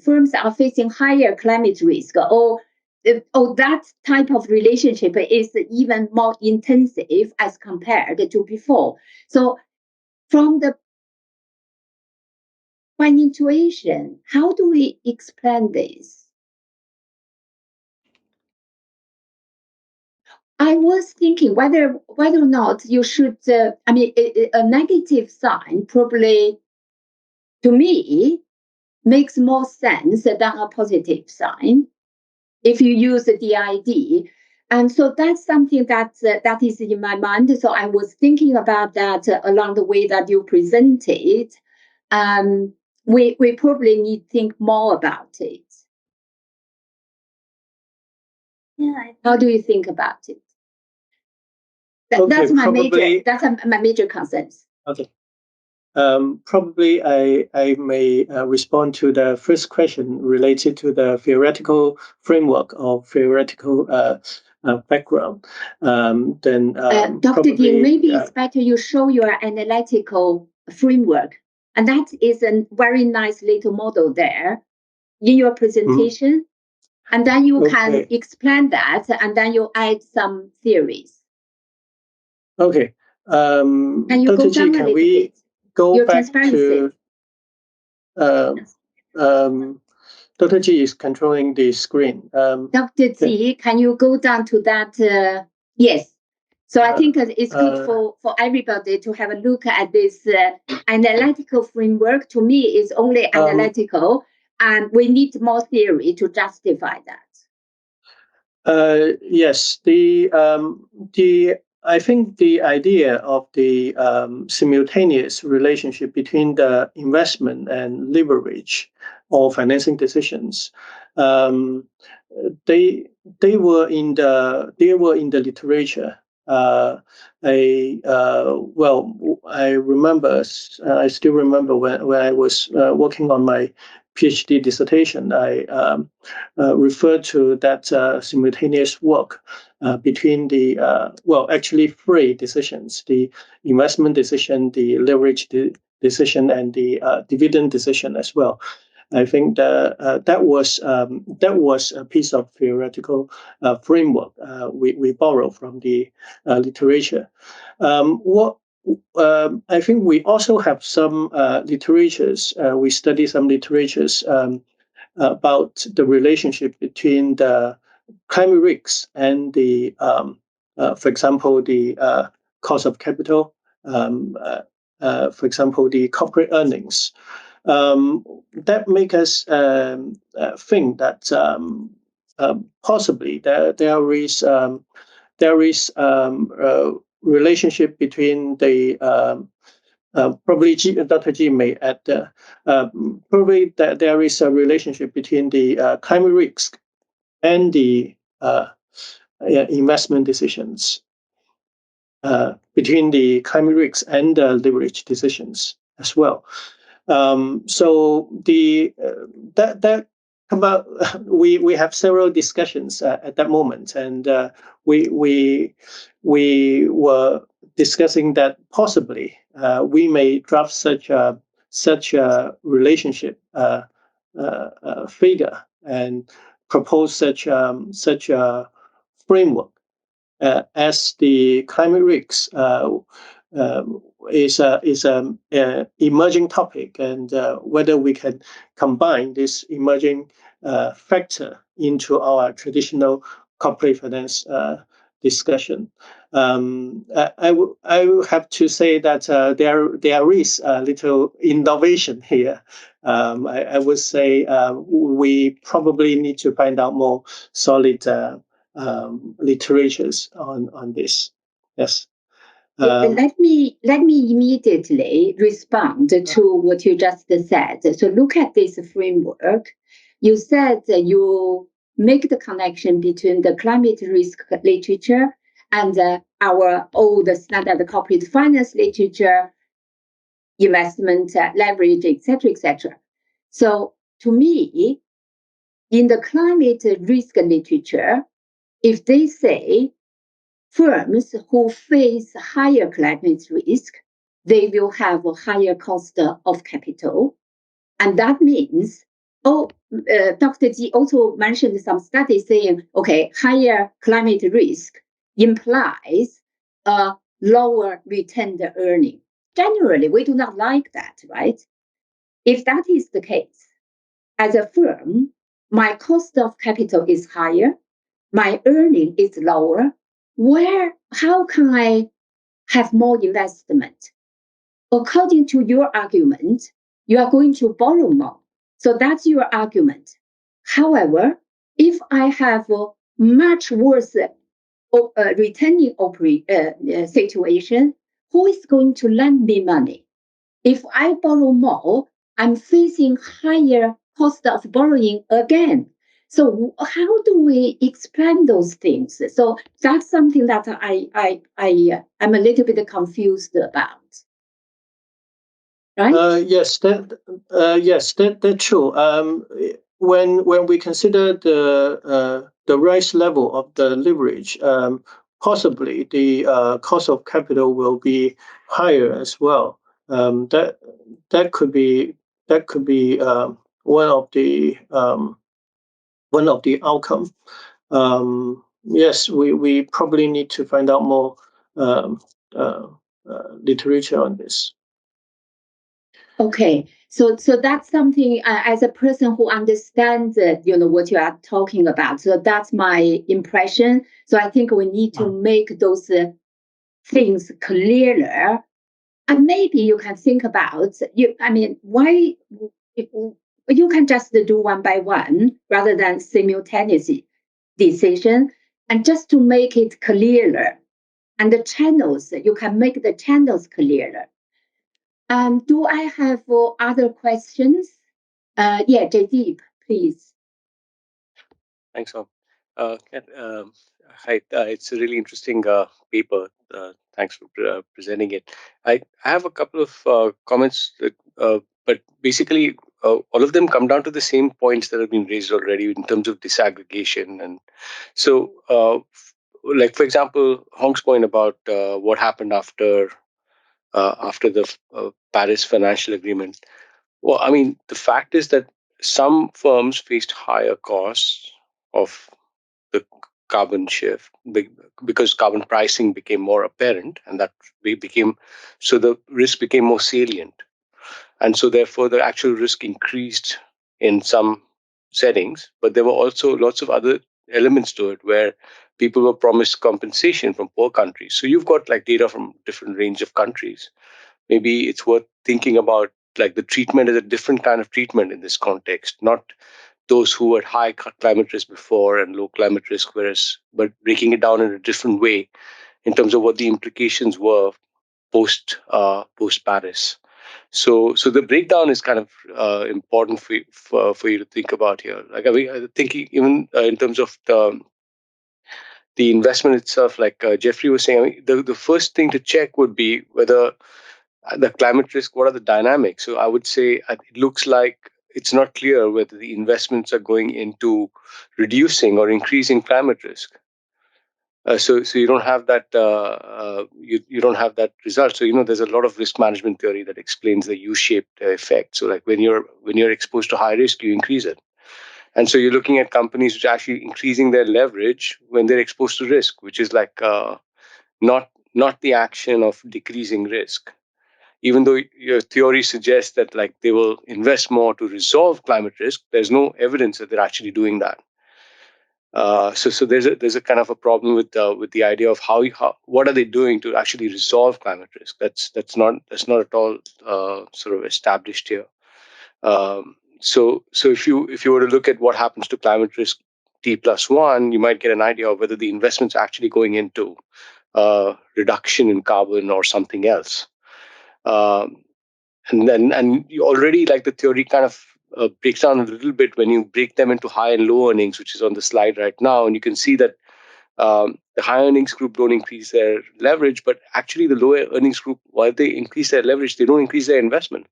firms are facing higher climate risk, or that type of relationship is even more intensive as compared to before. So from by intuition, how do we explain this? I was thinking whether or not you should, a negative sign probably, to me, makes more sense than a positive sign if you use the DID. And so that's something that is in my mind. So I was thinking about that along the way that you presented. We probably need to think more about it. Yeah. How do you think about it? That's my major concerns. Okay. Probably I may respond to the first question related to the theoretical framework or theoretical background. Dr. Ding, maybe it's better you show your analytical framework. And that is a very nice little model there in your presentation. And then you can explain that, and then you add some theories. Okay. Can you Dr. go down G, a can little we bit? go Your back transparency. to Dr. G is controlling the screen. Dr. G, can you go down to that? Yes. So I think it's good for everybody to have a look at this analytical framework. To me, it's only analytical, and we need more theory to justify that. Yes, I think the idea of the simultaneous relationship between the investment and leverage or financing decisions, they were in the literature. I still remember when I was working on my PhD dissertation, I referred to that simultaneous work between the actually three decisions: the investment decision, the leverage decision, and the dividend decision as well. I think that was a piece of theoretical framework we borrow from the literature. I think we also have some literatures. We study some literatures about the relationship between the climate risks and the, for example, the cost of capital. For example, the corporate earnings. That make us think that possibly there is a relationship between the probably Dr. G may add probably that there is a relationship between the climate risk and the investment decisions, between the climate risks and the leverage decisions as well. So that about we have several discussions at that moment, and we were discussing that possibly we may draft such a relationship figure and propose such a framework as the climate risks is a emerging topic, and whether we can combine this emerging factor into our traditional corporate finance discussion. I will have to say that there is a little innovation here. I would say we probably need to find out more solid literatures on this. Yes. Let me immediately respond to what you just said. So look at this framework. You said that you make the connection between the climate risk literature and our old standard corporate finance literature, investment leverage, etc., etc. So to me, in the climate risk literature, if they say firms who face higher climate risk, they will have a higher cost of capital. And that means, Dr. Ji also mentioned some studies saying, okay, higher climate risk implies a lower retained earning. Generally, we do not like that, right? If that is the case, as a firm, my cost of capital is higher, my earning is lower. How can I have more investment? According to your argument, you are going to borrow more. So that's your argument. However, if I have a much worse retaining situation, who is going to lend me money? If I borrow more, I'm facing higher cost of borrowing again. So how do we explain those things? So that's something that I'm a little bit confused about. Right? Yes, that's true. When we consider the rise level of the leverage, possibly the cost of capital will be higher as well. That could be one of the outcome. Yes, we probably need to find out more literature on this. Okay, so that's something as a person who understands, what you are talking about. So that's my impression. So I think we need to make those things clearer, and maybe you can think about why you can just do one by one rather than simultaneous decision, and just to make it clearer, and the channels you can make the channels clearer. Do I have other questions? Yeah, Jaideep, please. Thanks, Tom. Hi, it's a really interesting paper. Thanks for presenting it. I have a couple of comments, but basically all of them come down to the same points that have been raised already in terms of disaggregation. And so, like for example, Hong's point about what happened after the Paris Financial Agreement. Well, I mean, the fact is that some firms faced higher costs of the carbon shift because carbon pricing became more apparent, and that so the risk became more salient, and so therefore the actual risk increased in some settings. But there were also lots of other elements to it where people were promised compensation from poor countries. So you've got like data from different range of countries. Maybe it's worth thinking about like the treatment as a different kind of treatment in this context, not those who had high climate risk before and low climate risk, but breaking it down in a different way in terms of what the implications were post Paris. So the breakdown is kind of important for you to think about here. Like I thinking even in terms of the investment itself, like Jeffrey was saying, I mean, the first thing to check would be whether the climate risk, what are the dynamics? So I would say it looks like it's not clear whether the investments are going into reducing or increasing climate risk. So you don't have that you don't have that result. So there's a lot of risk management theory that explains the U-shaped effect. So like when you're exposed to high risk, you increase it, and so you're looking at companies which are actually increasing their leverage when they're exposed to risk, which is like not the action of decreasing risk. Even though your theory suggests that like they will invest more to resolve climate risk, there's no evidence that they're actually doing that. So there's a kind of a problem with the idea of how what are they doing to actually resolve climate risk. That's not at all sort of established here. So if you were to look at what happens to climate risk T+1, you might get an idea of whether the investment's actually going into reduction in carbon or something else. And you already, like, the theory kind of breaks down a little bit when you break them into high and low earnings, which is on the slide right now. And you can see that the high earnings group don't increase their leverage, but actually the lower earnings group, while they increase their leverage, they don't increase their investment.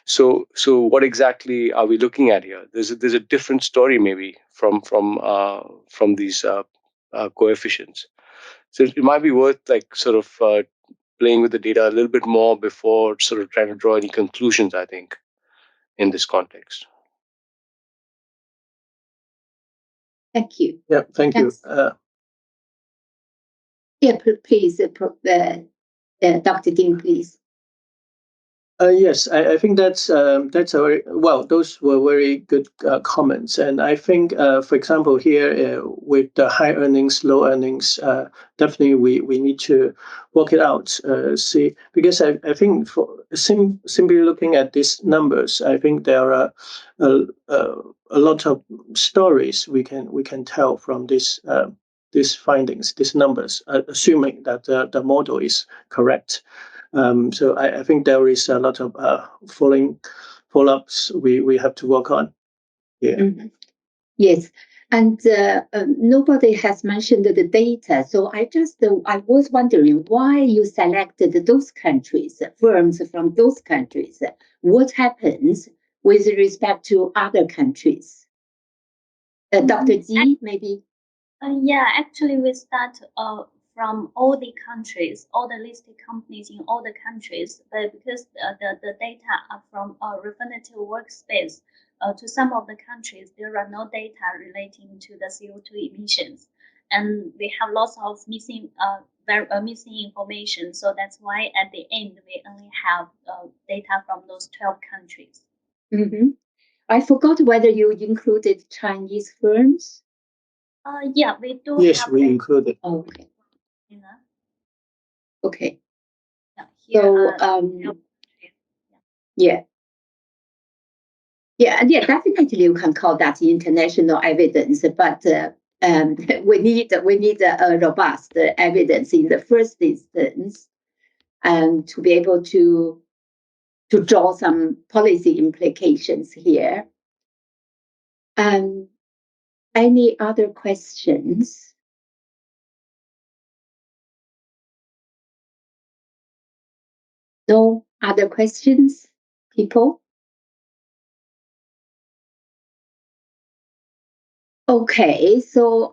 So what exactly are we looking at here? There's a different story maybe from these coefficients. So it might be worth, like, sort of playing with the data a little bit more before sort of trying to draw any conclusions, I think, in this context. Thank you. Yeah, thank you. Please, Dr. Ding, please. Yes, I think that's a very well. Those were very good comments, and I think, for example, here with the high earnings, low earnings, definitely we need to work it out. See, because I think for simply looking at these numbers, I think there are a lot of stories we can tell from these findings, these numbers, assuming that the model is correct. So I think there is a lot of follow-ups we have to work on. Yeah. Mm-hmm. Yes, and nobody has mentioned the data. So I was wondering why you selected those countries, firms from those countries. What happens with respect to other countries? Dr. Ji, maybe. Yeah, actually, we start from all the countries, all the listed companies in all the countries, but because the data are from a Refinitiv workspace, to some of the countries, there are no data relating to the CO2 emissions. And we have lots of missing information. So that's why at the end, we only have data from those 12 countries. Mm-hmm. I forgot whether you included Chinese firms. Yeah, we do. Yes, we included. Oh, okay. You know? Okay. Yeah, so yeah. Definitely you can call that international evidence, but we need a robust evidence in the first instance, to be able to draw some policy implications here. Any other questions? No other questions, people? Okay, so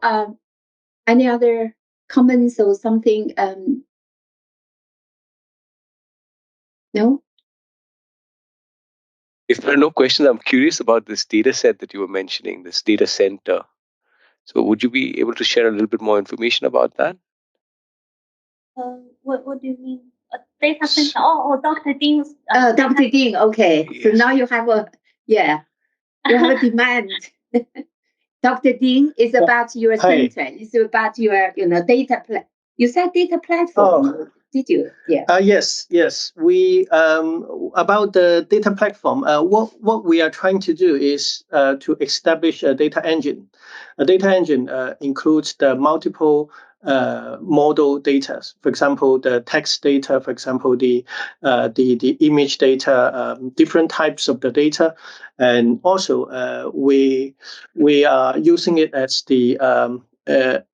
any other comments or something? No? If there are no questions, I'm curious about this data set that you were mentioning, this data center. So would you be able to share a little bit more information about that? What do you mean? Data center? Oh, Dr. Ding's. Dr. Ding, okay. Yes. So now you have a demand. Dr. Ding is about your center. It's about your data. You said data platform. Oh. Did you? Yeah. Yes. We about the data platform. What we are trying to do is to establish a data engine. A data engine includes the multiple model data. For example, the text data. For example, the image data. Different types of the data, and also we are using it as the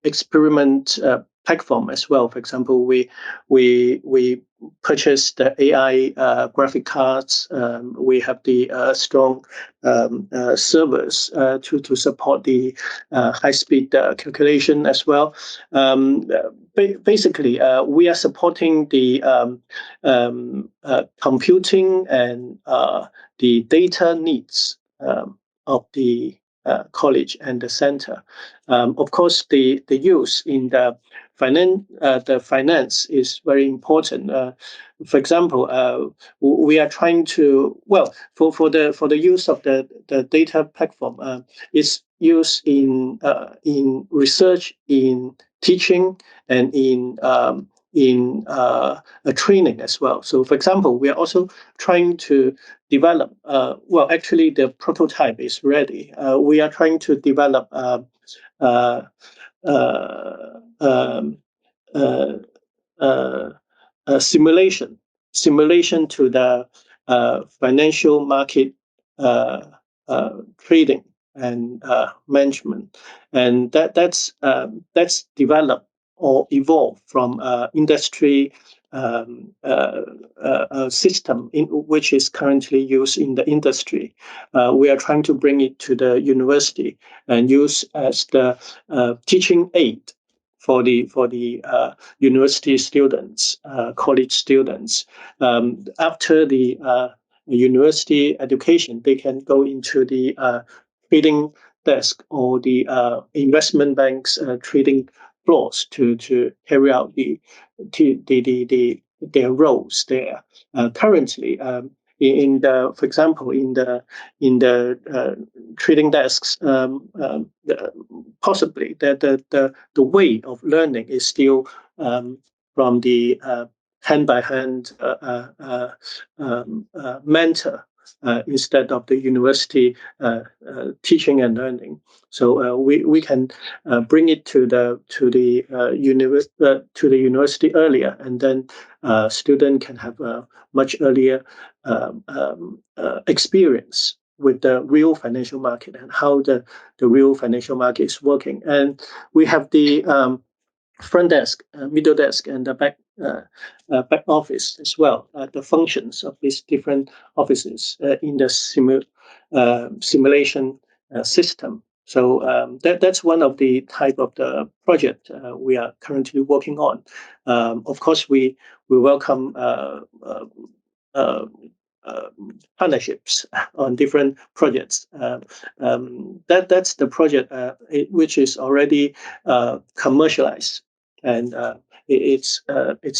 experiment platform as well. For example, we purchased the AI graphic cards. We have the strong servers to support the high-speed calculation as well. Basically, we are supporting the computing and the data needs of the college and the center. Of course, the use in the finance is very important. For example, we are trying to for the use of the data platform is used in research, in teaching, and in training as well. So, for example, we are also trying to develop. Actually, the prototype is ready. We are trying to develop simulation to the financial market trading and management, and that's developed or evolved from industry system which is currently used in the industry. We are trying to bring it to the university and use as the teaching aid for the university students, college students. After the university education, they can go into the trading desk or the investment banks trading floors to carry out their roles there. Currently, in the, for example, in the trading desks, possibly the way of learning is still from the hand by hand mentor instead of the university teaching and learning. So we can bring it to the university earlier, and then student can have a much earlier experience with the real financial market and how the real financial market is working. And we have the front desk, middle desk, and the back office as well. The functions of these different offices in the simulation system. So that's one of the type of the project we are currently working on. Of course, we welcome partnerships on different projects. That's the project which is already commercialized, and it's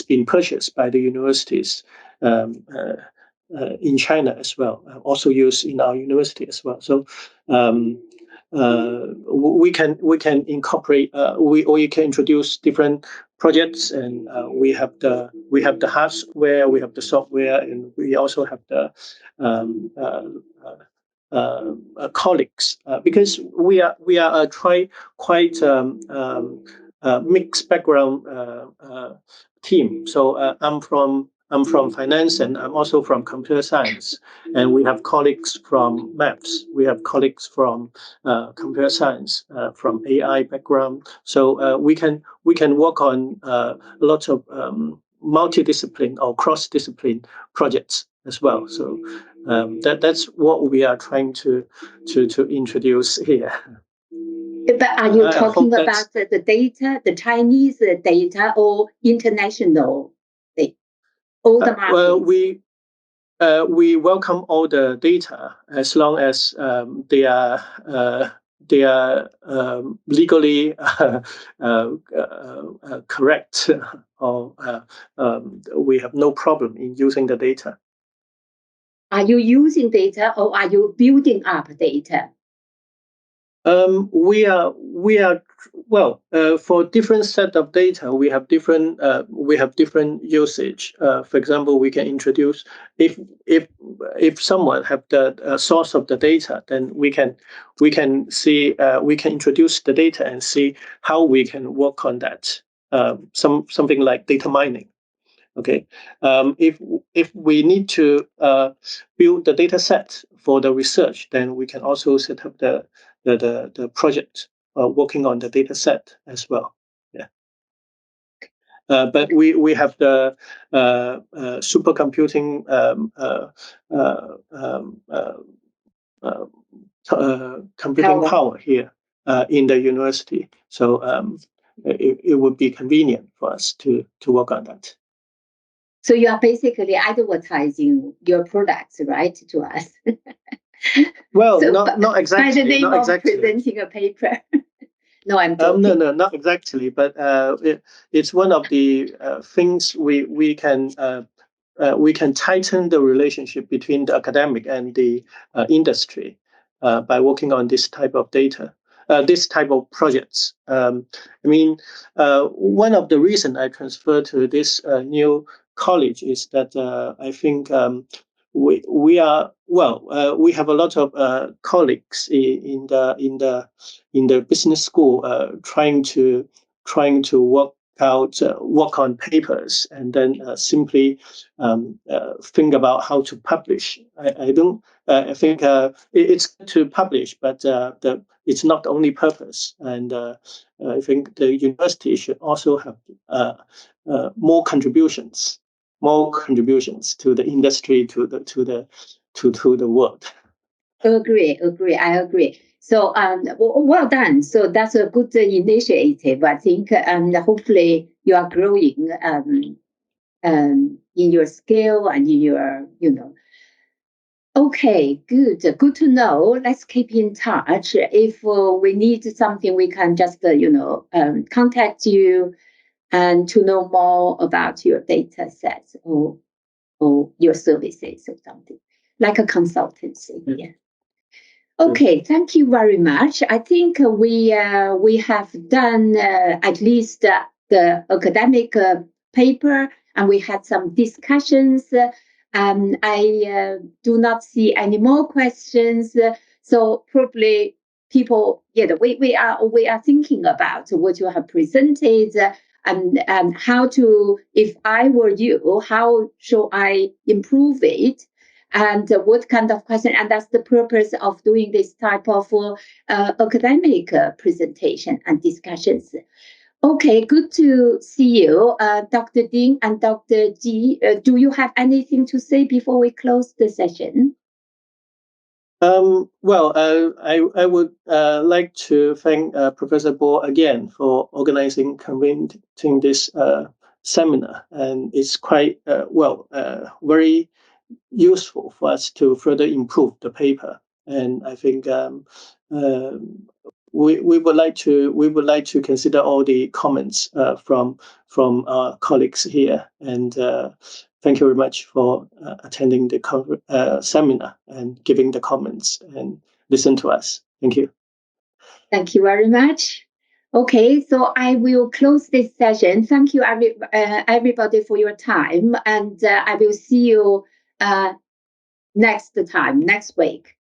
been purchased by the universities in China as well, also used in our university as well. So we can incorporate, we can introduce different projects, and we have the hardware, we have the software, and we also have the colleagues, because we are quite mixed background team. So I'm from finance, and I'm also from computer science, and we have colleagues from maths. We have colleagues from computer science, from AI background. So we can work on lots of multidiscipline or cross-discipline projects as well. So that's what we are trying to introduce here. But are you talking about the data, the Chinese data, or international? All the markets? Well, we welcome all the data as long as they are legally correct, or we have no problem in using the data. Are you using data, or are you building up data? We are for different set of data, we have different usage. For example, we can introduce, if someone have the source of the data, then we can introduce the data and see how we can work on that. Something like data mining. Okay, if we need to build the data set for the research, then we can also set up the project working on the data set as well. Yeah. But we have the supercomputing computing power here in the university, so it would be convenient for us to work on that. So you are basically advertising your products, right, to us? Well, so not exactly. By the name not of exactly. presenting a paper. No, I'm joking. No, not exactly, but it's one of the things we can tighten the relationship between the academic and the industry by working on this type of data, this type of projects. I mean, one of the reasons I transferred to this new college is that I think we are we have a lot of colleagues in the business school trying to work on papers and then simply think about how to publish. I don't. I think it's good to publish, but it's not the only purpose. And I think the university should also have more contributions to the industry, to the world. Agree. I agree. So, well done. So that's a good initiative. I think, hopefully you are growing in your skill and in your, Okay, good. Good to know. Let's keep in touch. If we need something, we can just, contact you and to know more about your data sets or your services or something, like a consultancy. Yeah. Okay, thank you very much. I think we have done at least the academic paper, and we had some discussions. I do not see any more questions, so probably people, we are thinking about what you have presented. And how to, if I were you, how should I improve it? And what kind of question? And that's the purpose of doing this type of academic presentation and discussions. Okay, good to see you, Dr. Ding and Dr. Ji. Do you have anything to say before we close the session? I would like to thank Professor Bo again for convening this seminar, and it's quite very useful for us to further improve the paper. And I think we would like to consider all the comments from our colleagues here. And thank you very much for attending the seminar and giving the comments and listen to us. Thank you. Thank you very much. Okay, so I will close this session. Thank you, everybody, for your time, and I will see you next week.